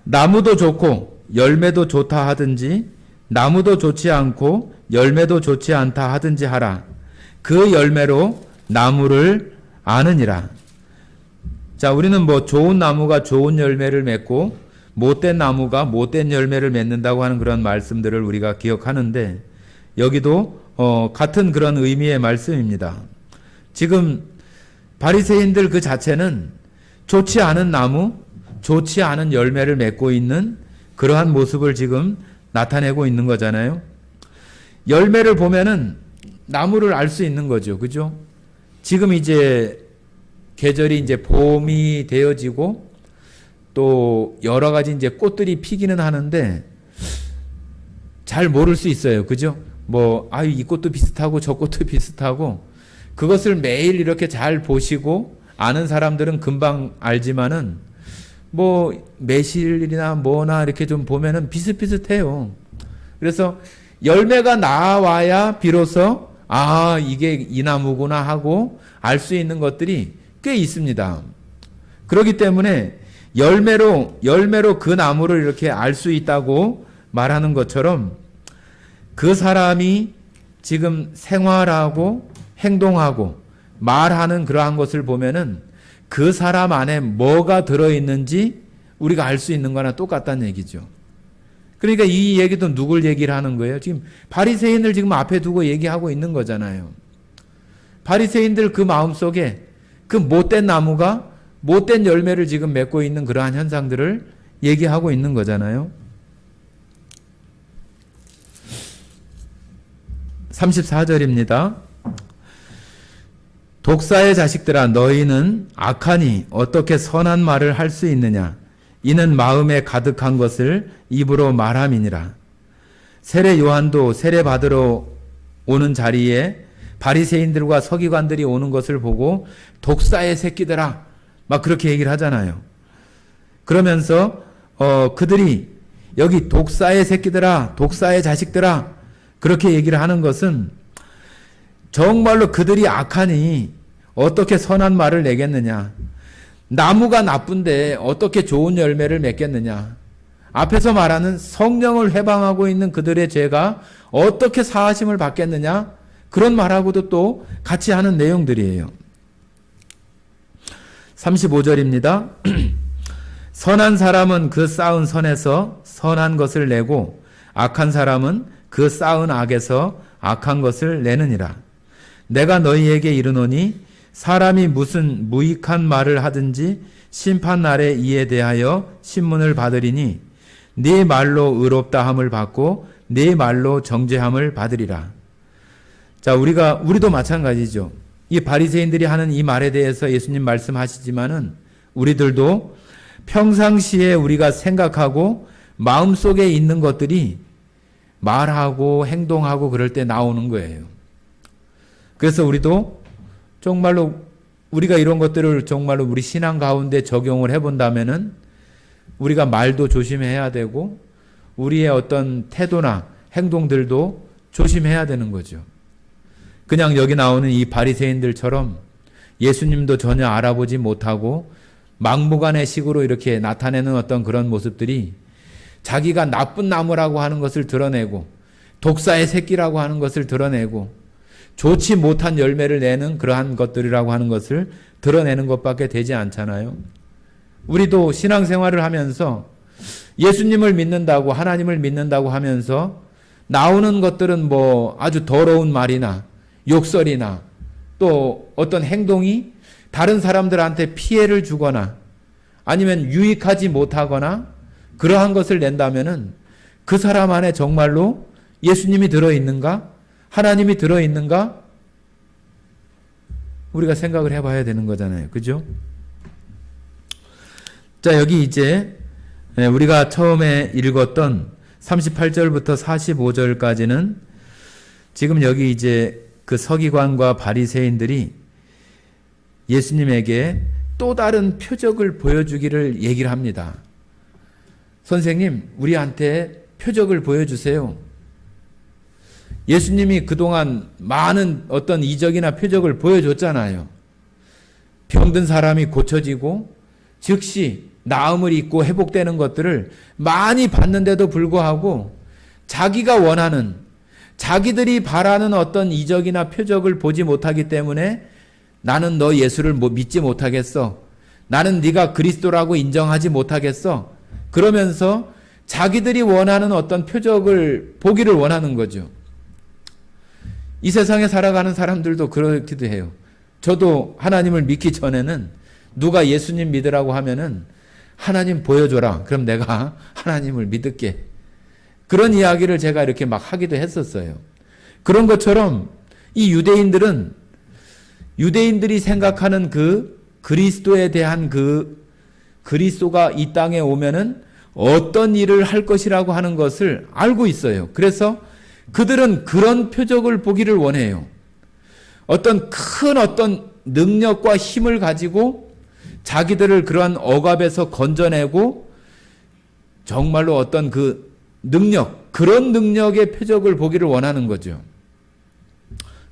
나무도 좋고 열매도 좋다 하든지 나무도 좋지 않고 열매도 좋지 않다 하든지 하라. 그 열매로 나무를 아느니라. 자, 우리는 뭐 좋은 나무가 좋은 열매를 맺고 못된 나무가 못된 열매를 맺는다고 하는 그런 말씀들을 우리가 기억하는데 여기도 같은 그런 의미의 말씀입니다. 지금 바리새인들 그 자체는 좋지 않은 나무, 좋지 않은 열매를 맺고 있는 그러한 모습을 지금 나타내고 있는 거잖아요. 열매를 보면은 나무를 알 수 있는 거죠. 그죠? 지금 이제 계절이 이제 봄이 되어지고 또 여러 가지 이제 꽃들이 피기는 하는데 잘 모를 수 있어요. 그죠? 뭐, 이 꽃도 비슷하고 저 꽃도 비슷하고 그것을 매일 이렇게 잘 보시고 아는 사람들은 금방 알지만은 뭐 매실이나 뭐나 이렇게 좀 보면은 비슷비슷해요. 그래서 열매가 나와야 비로소 이게 이 나무구나 하고 알 수 있는 것들이 꽤 있습니다. 그렇기 때문에 열매로 그 나무를 이렇게 알 수 있다고 말하는 것처럼 그 사람이 지금 생활하고 행동하고 말하는 그러한 것을 보면은 그 사람 안에 뭐가 들어있는지 우리가 알 수 있는 거나 똑같다는 얘기죠. 그러니까 이 얘기도 누굴 얘기를 하는 거예요? 지금 바리새인을 지금 앞에 두고 얘기하고 있는 거잖아요. 바리새인들 그 마음속에 그 못된 나무가 못된 열매를 지금 맺고 있는 그러한 현상들을 얘기하고 있는 거잖아요. 34절입니다. 독사의 자식들아 너희는 악하니 어떻게 선한 말을 할 수 있느냐. 이는 마음에 가득한 것을 입으로 말함이니라. 세례 요한도 세례 받으러 오는 자리에 바리새인들과 서기관들이 오는 것을 보고 독사의 새끼들아 막 그렇게 얘기를 하잖아요. 그러면서 그들이 여기 독사의 새끼들아, 독사의 자식들아 그렇게 얘기를 하는 것은 정말로 그들이 악하니 어떻게 선한 말을 내겠느냐. 나무가 나쁜데 어떻게 좋은 열매를 맺겠느냐. 앞에서 말하는 성령을 회방하고 있는 그들의 죄가 어떻게 사하심을 받겠느냐. 그런 말하고도 또 같이 하는 내용들이에요. 35절입니다. 선한 사람은 그 쌓은 선에서 선한 것을 내고 악한 사람은 그 쌓은 악에서 악한 것을 내느니라. 내가 너희에게 이르노니 사람이 무슨 무익한 말을 하든지 심판날에 이에 대하여 신문을 받으리니 네 말로 의롭다함을 받고 네 말로 정죄함을 받으리라. 자, 우리도 마찬가지죠. 이 바리새인들이 하는 이 말에 대해서 예수님 말씀하시지만은 우리들도 평상시에 우리가 생각하고 마음속에 있는 것들이 말하고 행동하고 그럴 때 나오는 거예요. 그래서 우리도 정말로 우리가 이런 것들을 정말로 우리 신앙 가운데 적용을 해본다면은 우리가 말도 조심해야 되고 우리의 어떤 태도나 행동들도 조심해야 되는 거죠. 그냥 여기 나오는 이 바리새인들처럼 예수님도 전혀 알아보지 못하고 막무가내 식으로 이렇게 나타내는 어떤 그런 모습들이 자기가 나쁜 나무라고 하는 것을 드러내고 독사의 새끼라고 하는 것을 드러내고 좋지 못한 열매를 내는 그러한 것들이라고 하는 것을 드러내는 것밖에 되지 않잖아요. 우리도 신앙생활을 하면서 예수님을 믿는다고 하나님을 믿는다고 하면서 나오는 것들은 뭐 아주 더러운 말이나 욕설이나 또 어떤 행동이 다른 사람들한테 피해를 주거나 아니면 유익하지 못하거나 그러한 것을 낸다면은 그 사람 안에 정말로 예수님이 들어있는가? 하나님이 들어있는가? 우리가 생각을 해봐야 되는 거잖아요. 그죠? 자, 여기 이제 우리가 처음에 읽었던 38절부터 45절까지는 지금 여기 이제 그 서기관과 바리새인들이 예수님에게 또 다른 표적을 보여주기를 얘기를 합니다. 선생님, 우리한테 표적을 보여주세요. 예수님이 그동안 많은 어떤 이적이나 표적을 보여줬잖아요. 병든 사람이 고쳐지고 즉시 나음을 입고 회복되는 것들을 많이 봤는데도 불구하고 자기가 원하는, 자기들이 바라는 어떤 이적이나 표적을 보지 못하기 때문에 나는 너 예수를 믿지 못하겠어. 나는 네가 그리스도라고 인정하지 못하겠어. 그러면서 자기들이 원하는 어떤 표적을 보기를 원하는 거죠. 이 세상에 살아가는 사람들도 그렇기도 해요. 저도 하나님을 믿기 전에는 누가 예수님 믿으라고 하면은 하나님 보여줘라. 그럼 내가 하나님을 믿을게. 그런 이야기를 제가 이렇게 막 하기도 했었어요. 그런 것처럼 이 유대인들이 생각하는 그 그리스도에 대한 그 그리스도가 이 땅에 오면은 어떤 일을 할 것이라고 하는 것을 알고 있어요. 그래서 그들은 그런 표적을 보기를 원해요. 어떤 큰 어떤 능력과 힘을 가지고 자기들을 그러한 억압에서 건져내고 정말로 어떤 그 능력, 그런 능력의 표적을 보기를 원하는 거죠.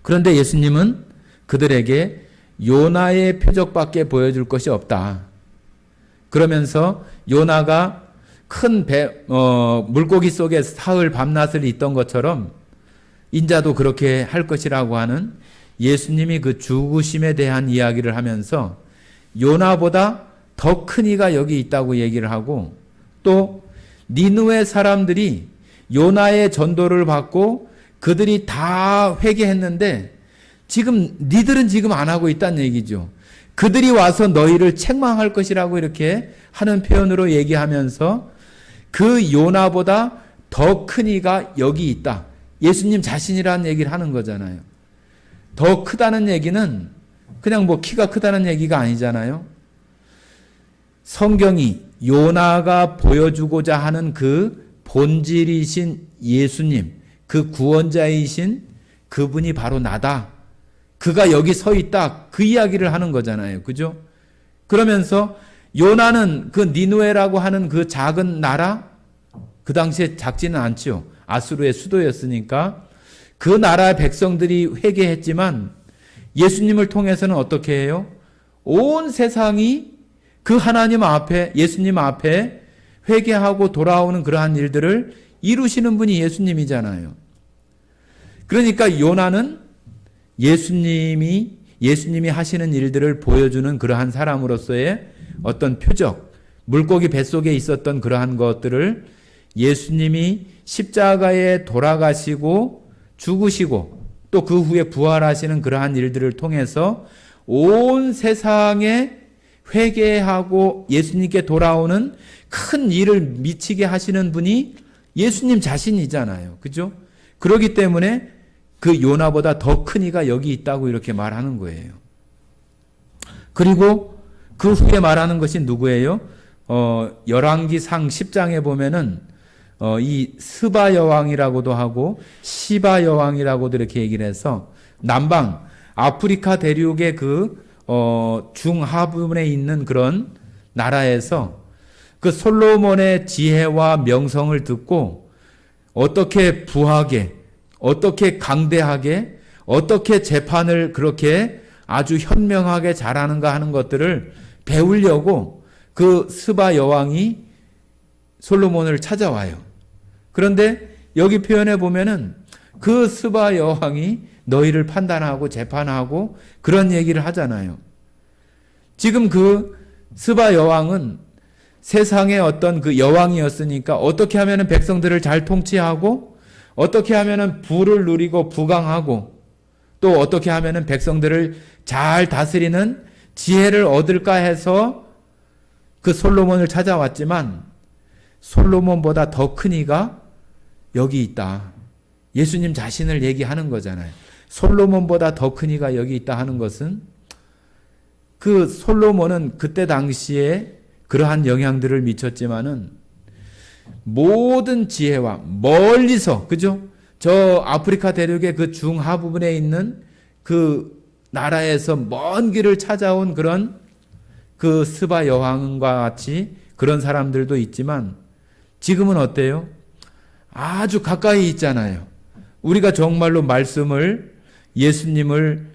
그런데 예수님은 그들에게 요나의 표적밖에 보여줄 것이 없다. 그러면서 요나가 큰 물고기 속에 사흘 밤낮을 있던 것처럼 인자도 그렇게 할 것이라고 하는 예수님이 그 죽으심에 대한 이야기를 하면서 요나보다 더 큰 이가 여기 있다고 얘기를 하고, 또 니느웨 사람들이 요나의 전도를 받고 그들이 다 회개했는데 지금 니들은 지금 안 하고 있다는 얘기죠. 그들이 와서 너희를 책망할 것이라고 이렇게 하는 표현으로 얘기하면서 그 요나보다 더 큰 이가 여기 있다. 예수님 자신이라는 얘기를 하는 거잖아요. 더 크다는 얘기는 그냥 뭐 키가 크다는 얘기가 아니잖아요. 성경이 요나가 보여주고자 하는 그 본질이신 예수님, 그 구원자이신 그분이 바로 나다. 그가 여기 서 있다. 그 이야기를 하는 거잖아요. 그죠? 그러면서 요나는 그 니느웨라고 하는 그 작은 나라, 그 당시에 작지는 않죠. 아수르의 수도였으니까 그 나라의 백성들이 회개했지만 예수님을 통해서는 어떻게 해요? 온 세상이 그 하나님 앞에, 예수님 앞에 회개하고 돌아오는 그러한 일들을 이루시는 분이 예수님이잖아요. 그러니까 요나는 예수님이 하시는 일들을 보여주는 그러한 사람으로서의 어떤 표적, 물고기 뱃속에 있었던 그러한 것들을 예수님이 십자가에 돌아가시고 죽으시고 또 그 후에 부활하시는 그러한 일들을 통해서 온 세상에 회개하고 예수님께 돌아오는 큰 일을 미치게 하시는 분이 예수님 자신이잖아요. 그죠? 그렇기 때문에 그 요나보다 더 큰 이가 여기 있다고 이렇게 말하는 거예요. 그리고 그 후에 말하는 것이 누구예요? 열왕기상 10장에 보면은 이 스바 여왕이라고도 하고 시바 여왕이라고도 이렇게 얘기를 해서 남방 아프리카 대륙의 그 중하부에 있는 그런 나라에서 그 솔로몬의 지혜와 명성을 듣고 어떻게 부하게, 어떻게 강대하게, 어떻게 재판을 그렇게 아주 현명하게 잘하는가 하는 것들을 배우려고 그 스바 여왕이 솔로몬을 찾아와요. 그런데 여기 표현해 보면은 그 스바 여왕이 너희를 판단하고 재판하고 그런 얘기를 하잖아요. 지금 그 스바 여왕은 세상의 어떤 그 여왕이었으니까 어떻게 하면은 백성들을 잘 통치하고 어떻게 하면은 부를 누리고 부강하고 또 어떻게 하면은 백성들을 잘 다스리는 지혜를 얻을까 해서 그 솔로몬을 찾아왔지만 솔로몬보다 더 큰 이가 여기 있다. 예수님 자신을 얘기하는 거잖아요. 솔로몬보다 더 큰 이가 여기 있다 하는 것은 그 솔로몬은 그때 당시에 그러한 영향들을 미쳤지만은 모든 지혜와 멀리서, 그죠? 저 아프리카 대륙의 그 중하 부분에 있는 그 나라에서 먼 길을 찾아온 그런 그 스바 여왕과 같이 그런 사람들도 있지만 지금은 어때요? 아주 가까이 있잖아요. 우리가 정말로 말씀을, 예수님을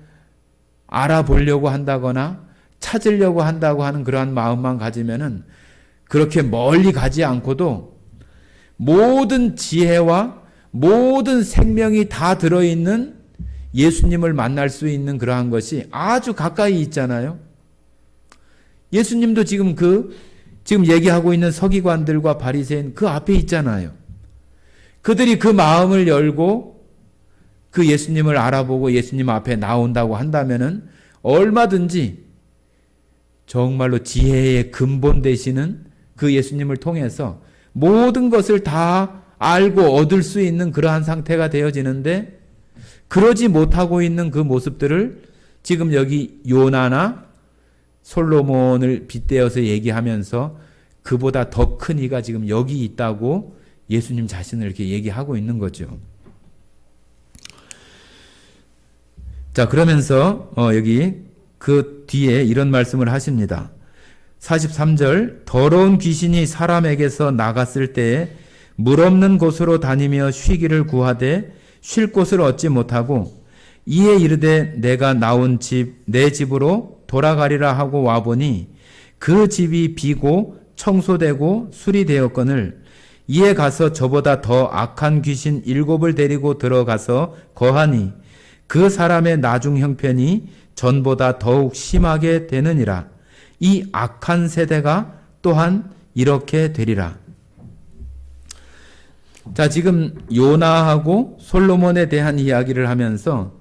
알아보려고 한다거나 찾으려고 한다고 하는 그러한 마음만 가지면은 그렇게 멀리 가지 않고도 모든 지혜와 모든 생명이 다 들어있는 예수님을 만날 수 있는 그러한 것이 아주 가까이 있잖아요. 예수님도 지금 얘기하고 있는 서기관들과 바리새인 그 앞에 있잖아요. 그들이 그 마음을 열고 그 예수님을 알아보고 예수님 앞에 나온다고 한다면은 얼마든지 정말로 지혜의 근본 되시는 그 예수님을 통해서 모든 것을 다 알고 얻을 수 있는 그러한 상태가 되어지는데 그러지 못하고 있는 그 모습들을 지금 여기 요나나 솔로몬을 빗대어서 얘기하면서 그보다 더 큰 이가 지금 여기 있다고 예수님 자신을 이렇게 얘기하고 있는 거죠. 자, 그러면서 여기 그 뒤에 이런 말씀을 하십니다. 43절, 더러운 귀신이 사람에게서 나갔을 때에 물 없는 곳으로 다니며 쉬기를 구하되 쉴 곳을 얻지 못하고 이에 이르되 내가 나온 집, 내 집으로 돌아가리라 하고 와보니 그 집이 비고 청소되고 수리되었거늘 이에 가서 저보다 더 악한 귀신 7을 데리고 들어가서 거하니 그 사람의 나중 형편이 전보다 더욱 심하게 되느니라. 이 악한 세대가 또한 이렇게 되리라. 자, 지금 요나하고 솔로몬에 대한 이야기를 하면서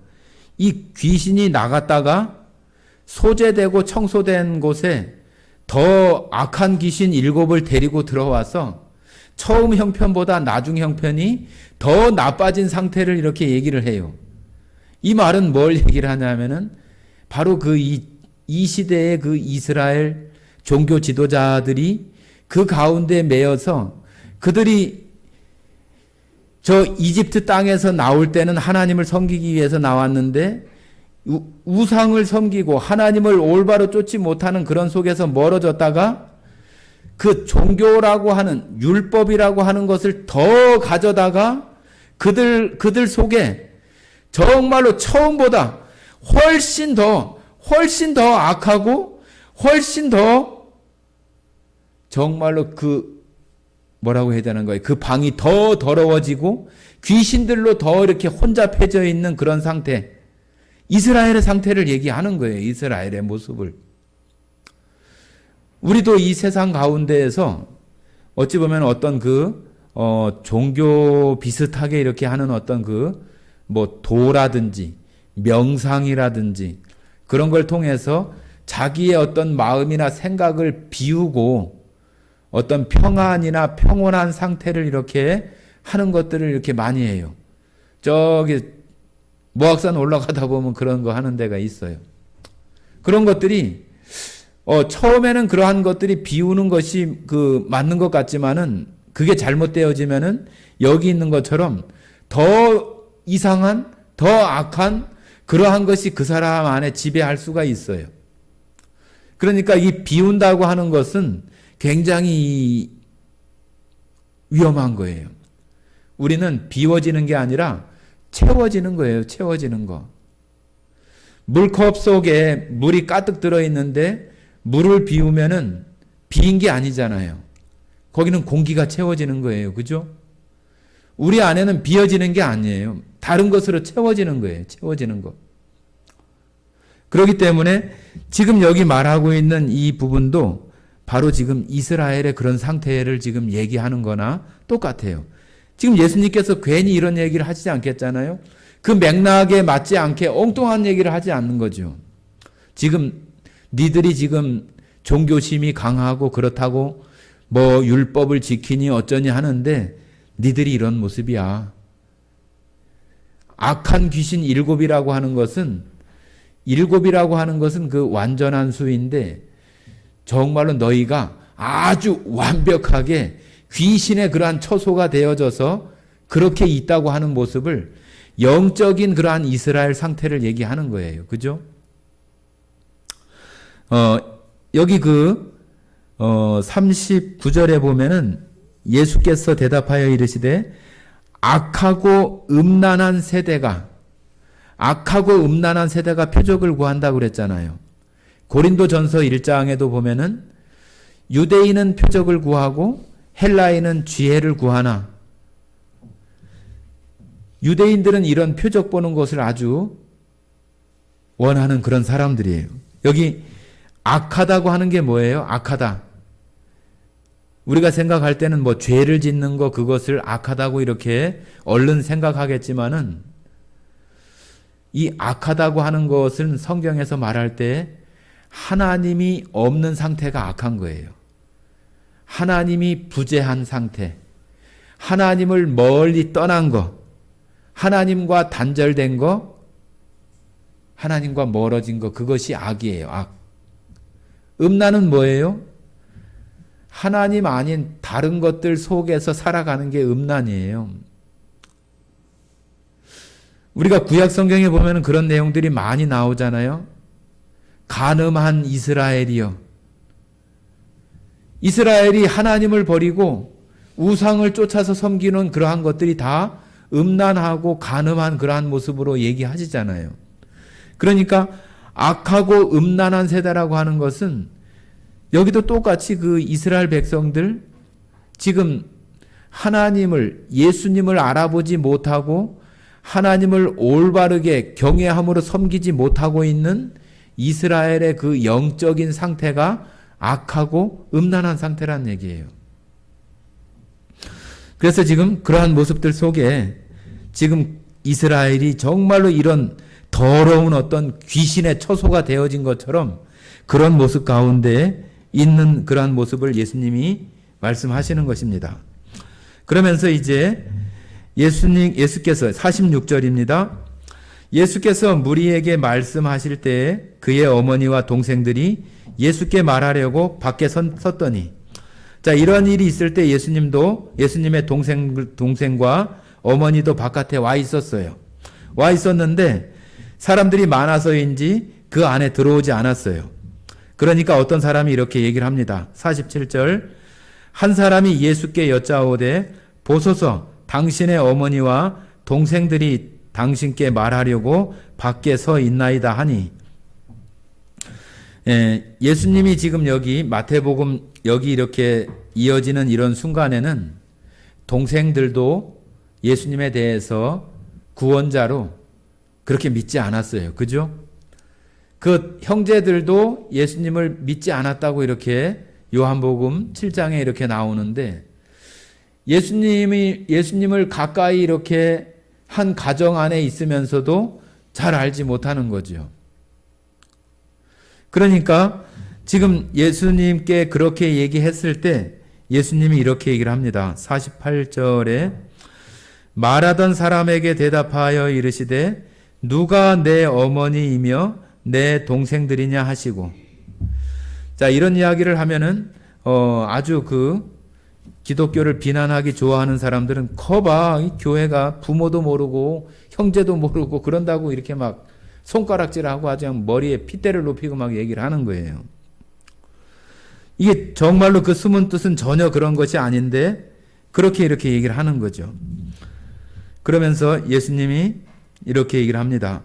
이 귀신이 나갔다가 소재되고 청소된 곳에 더 악한 귀신 7을 데리고 들어와서 처음 형편보다 나중 형편이 더 나빠진 상태를 이렇게 얘기를 해요. 이 말은 뭘 얘기를 하냐면은 바로 이 시대의 그 이스라엘 종교 지도자들이 그 가운데 매여서 그들이 저 이집트 땅에서 나올 때는 하나님을 섬기기 위해서 나왔는데 우상을 섬기고 하나님을 올바로 쫓지 못하는 그런 속에서 멀어졌다가 그 종교라고 하는 율법이라고 하는 것을 더 가져다가 그들 속에 정말로 처음보다 훨씬 더 악하고 훨씬 더 정말로 뭐라고 해야 되는 거예요? 그 방이 더 더러워지고 귀신들로 더 이렇게 혼잡해져 있는 그런 상태. 이스라엘의 상태를 얘기하는 거예요. 이스라엘의 모습을. 우리도 이 세상 가운데에서 어찌 보면 어떤 종교 비슷하게 이렇게 하는 어떤 도라든지 명상이라든지 그런 걸 통해서 자기의 어떤 마음이나 생각을 비우고 어떤 평안이나 평온한 상태를 이렇게 하는 것들을 이렇게 많이 해요. 저기 모악산 올라가다 보면 그런 거 하는 데가 있어요. 그런 것들이 처음에는 그러한 것들이 비우는 것이 맞는 것 같지만은 그게 잘못되어지면은 여기 있는 것처럼 더 이상한, 더 악한 그러한 것이 그 사람 안에 지배할 수가 있어요. 그러니까 이 비운다고 하는 것은 굉장히 위험한 거예요. 우리는 비워지는 게 아니라 채워지는 거예요. 채워지는 거. 물컵 속에 물이 가득 들어있는데 물을 비우면은 비인 게 아니잖아요. 거기는 공기가 채워지는 거예요. 그죠? 우리 안에는 비어지는 게 아니에요. 다른 것으로 채워지는 거예요. 채워지는 거. 그렇기 때문에 지금 여기 말하고 있는 이 부분도 바로 지금 이스라엘의 그런 상태를 지금 얘기하는 거나 똑같아요. 지금 예수님께서 괜히 이런 얘기를 하시지 않겠잖아요. 그 맥락에 맞지 않게 엉뚱한 얘기를 하지 않는 거죠. 지금 니들이 지금 종교심이 강하고 그렇다고 율법을 지키니 어쩌니 하는데 니들이 이런 모습이야. 악한 귀신 7이라고 하는 것은 그 완전한 수인데 정말로 너희가 아주 완벽하게 귀신의 그러한 처소가 되어져서 그렇게 있다고 하는 모습을 영적인 그러한 이스라엘 상태를 얘기하는 거예요. 그죠? 여기 39절에 보면은 예수께서 대답하여 이르시되 악하고 음란한 세대가 표적을 구한다고 그랬잖아요. 고린도전서 1장에도 보면은 유대인은 표적을 구하고 헬라인은 지혜를 구하나 유대인들은 이런 표적 보는 것을 아주 원하는 그런 사람들이에요. 여기 악하다고 하는 게 뭐예요? 악하다. 우리가 생각할 때는 뭐 죄를 짓는 거 그것을 악하다고 이렇게 얼른 생각하겠지만은 이 악하다고 하는 것은 성경에서 말할 때 하나님이 없는 상태가 악한 거예요. 하나님이 부재한 상태, 하나님을 멀리 떠난 거, 하나님과 단절된 거, 하나님과 멀어진 거, 그것이 악이에요. 악. 음란은 뭐예요? 하나님 아닌 다른 것들 속에서 살아가는 게 음란이에요. 우리가 구약 성경에 보면 그런 내용들이 많이 나오잖아요. 간음한 이스라엘이요. 이스라엘이 하나님을 버리고 우상을 쫓아서 섬기는 그러한 것들이 다 음란하고 간음한 그러한 모습으로 얘기하시잖아요. 그러니까 악하고 음란한 세대라고 하는 것은 여기도 똑같이 그 이스라엘 백성들 지금 하나님을 예수님을 알아보지 못하고 하나님을 올바르게 경외함으로 섬기지 못하고 있는 이스라엘의 그 영적인 상태가 악하고 음란한 상태라는 얘기예요. 그래서 지금 그러한 모습들 속에 지금 이스라엘이 정말로 이런 더러운 어떤 귀신의 처소가 되어진 것처럼 그런 모습 가운데 있는 그러한 모습을 예수님이 말씀하시는 것입니다. 그러면서 이제 예수께서 46절입니다. 예수께서 무리에게 말씀하실 때 그의 어머니와 동생들이 예수께 말하려고 밖에 섰더니, 자, 이런 일이 있을 때 예수님의 동생과 어머니도 바깥에 와 있었어요. 와 있었는데 사람들이 많아서인지 그 안에 들어오지 않았어요. 그러니까 어떤 사람이 이렇게 얘기를 합니다. 47절, 한 사람이 예수께 여짜오되 보소서 당신의 어머니와 동생들이 당신께 말하려고 밖에 서 있나이다 하니, 예수님이 지금 여기 마태복음 여기 이렇게 이어지는 이런 순간에는 동생들도 예수님에 대해서 구원자로 그렇게 믿지 않았어요. 그죠? 그 형제들도 예수님을 믿지 않았다고 이렇게 요한복음 7장에 이렇게 나오는데, 예수님을 가까이 이렇게 한 가정 안에 있으면서도 잘 알지 못하는 거죠. 그러니까 지금 예수님께 그렇게 얘기했을 때 예수님이 이렇게 얘기를 합니다. 48절에 말하던 사람에게 대답하여 이르시되 누가 내 어머니이며 내 동생들이냐 하시고, 자, 이런 이야기를 하면은 아주 그 기독교를 비난하기 좋아하는 사람들은 거봐, 이 교회가 부모도 모르고 형제도 모르고 그런다고 이렇게 막 손가락질하고 아주 그냥 머리에 핏대를 높이고 막 얘기를 하는 거예요. 이게 정말로 그 숨은 뜻은 전혀 그런 것이 아닌데 그렇게 이렇게 얘기를 하는 거죠. 그러면서 예수님이 이렇게 얘기를 합니다.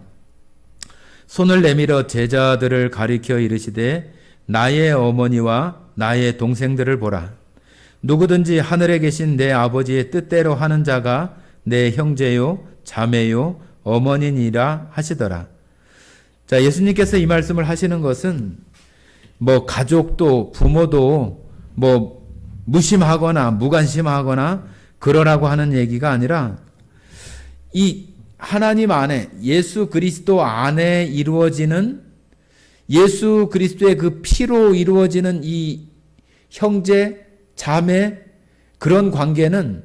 손을 내밀어 제자들을 가리켜 이르시되 나의 어머니와 나의 동생들을 보라. 누구든지 하늘에 계신 내 아버지의 뜻대로 하는 자가 내 형제요 자매요 어머니니라 하시더라. 자, 예수님께서 이 말씀을 하시는 것은 뭐 가족도 부모도 뭐 무심하거나 무관심하거나 그러라고 하는 얘기가 아니라 이 하나님 안에 예수 그리스도 안에 이루어지는 예수 그리스도의 그 피로 이루어지는 이 형제 자매 그런 관계는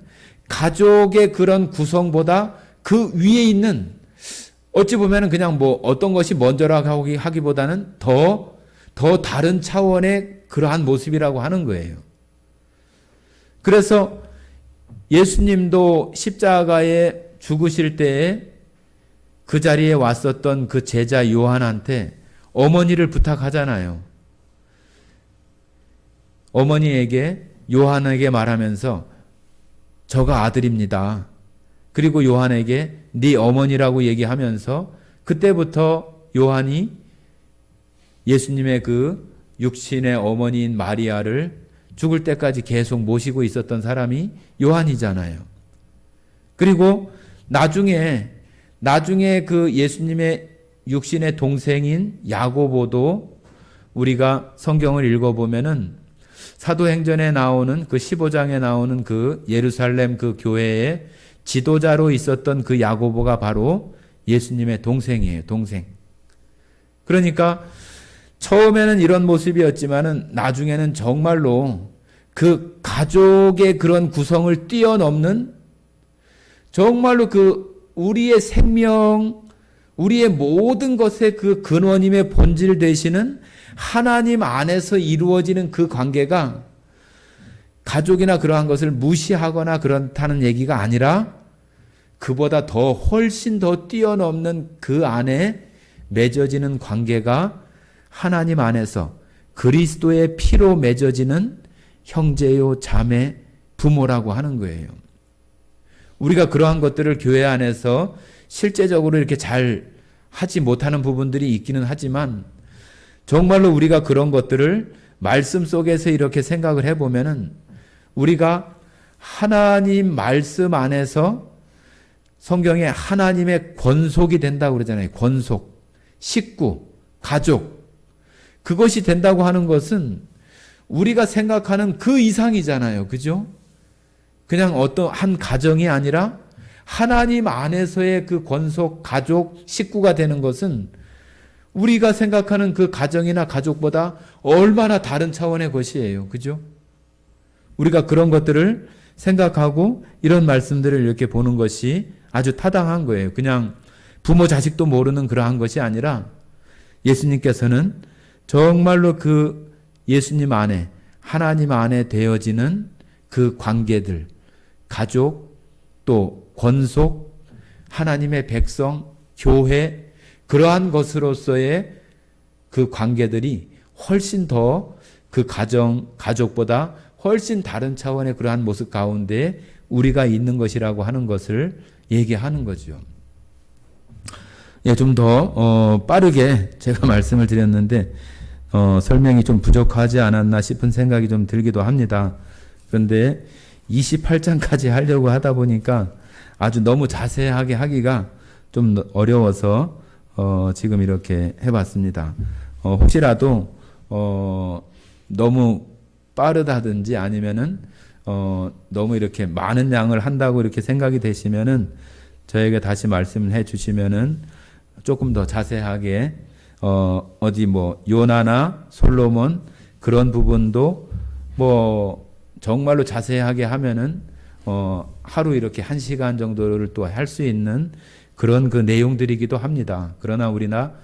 가족의 그런 구성보다 그 위에 있는, 어찌 보면은 그냥 뭐 어떤 것이 먼저라고 하기보다는 더 다른 차원의 그러한 모습이라고 하는 거예요. 그래서 예수님도 십자가에 죽으실 때에 그 자리에 왔었던 그 제자 요한한테 어머니를 부탁하잖아요. 어머니에게 요한에게 말하면서 저가 아들입니다. 그리고 요한에게 네 어머니라고 얘기하면서 그때부터 요한이 예수님의 그 육신의 어머니인 마리아를 죽을 때까지 계속 모시고 있었던 사람이 요한이잖아요. 그리고 나중에 그 예수님의 육신의 동생인 야고보도 우리가 성경을 읽어보면은 사도행전에 나오는 그 15장에 나오는 그 예루살렘 그 교회의 지도자로 있었던 그 야고보가 바로 예수님의 동생이에요. 동생. 그러니까 처음에는 이런 모습이었지만은 나중에는 정말로 그 가족의 그런 구성을 뛰어넘는 정말로 그 우리의 생명, 우리의 모든 것의 그 근원임의 본질 되시는 하나님 안에서 이루어지는 그 관계가 가족이나 그러한 것을 무시하거나 그렇다는 얘기가 아니라 그보다 더 훨씬 더 뛰어넘는 그 안에 맺어지는 관계가 하나님 안에서 그리스도의 피로 맺어지는 형제요 자매 부모라고 하는 거예요. 우리가 그러한 것들을 교회 안에서 실제적으로 이렇게 잘 하지 못하는 부분들이 있기는 하지만 정말로 우리가 그런 것들을 말씀 속에서 이렇게 생각을 해보면은 우리가 하나님 말씀 안에서 성경에 하나님의 권속이 된다고 그러잖아요. 권속, 식구, 가족. 그것이 된다고 하는 것은 우리가 생각하는 그 이상이잖아요. 그죠? 그냥 어떤 한 가정이 아니라 하나님 안에서의 그 권속, 가족, 식구가 되는 것은 우리가 생각하는 그 가정이나 가족보다 얼마나 다른 차원의 것이에요. 그죠? 우리가 그런 것들을 생각하고 이런 말씀들을 이렇게 보는 것이 아주 타당한 거예요. 그냥 부모 자식도 모르는 그러한 것이 아니라 예수님께서는 정말로 그 예수님 안에 하나님 안에 되어지는 그 관계들, 가족, 또 권속, 하나님의 백성, 교회, 그러한 것으로서의 그 관계들이 훨씬 더 그 가족보다 훨씬 다른 차원의 그러한 모습 가운데 우리가 있는 것이라고 하는 것을 얘기하는 거죠. 예, 좀 더 빠르게 제가 말씀을 드렸는데 설명이 좀 부족하지 않았나 싶은 생각이 좀 들기도 합니다. 그런데 28장까지 하려고 하다 보니까 아주 너무 자세하게 하기가 좀 어려워서 지금 이렇게 해봤습니다. 혹시라도 너무 빠르다든지 아니면은 너무 이렇게 많은 양을 한다고 이렇게 생각이 되시면은 저에게 다시 말씀을 해주시면은 조금 더 자세하게 어디 뭐 요나나 솔로몬 그런 부분도 뭐 정말로 자세하게 하면은 하루 이렇게 1시간 정도를 또 할 수 있는 그런 그 내용들이기도 합니다. 그러나 우리나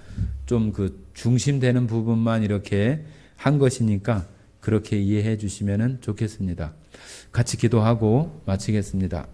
좀 그 중심되는 부분만 이렇게 한 것이니까 그렇게 이해해 주시면 좋겠습니다. 같이 기도하고 마치겠습니다.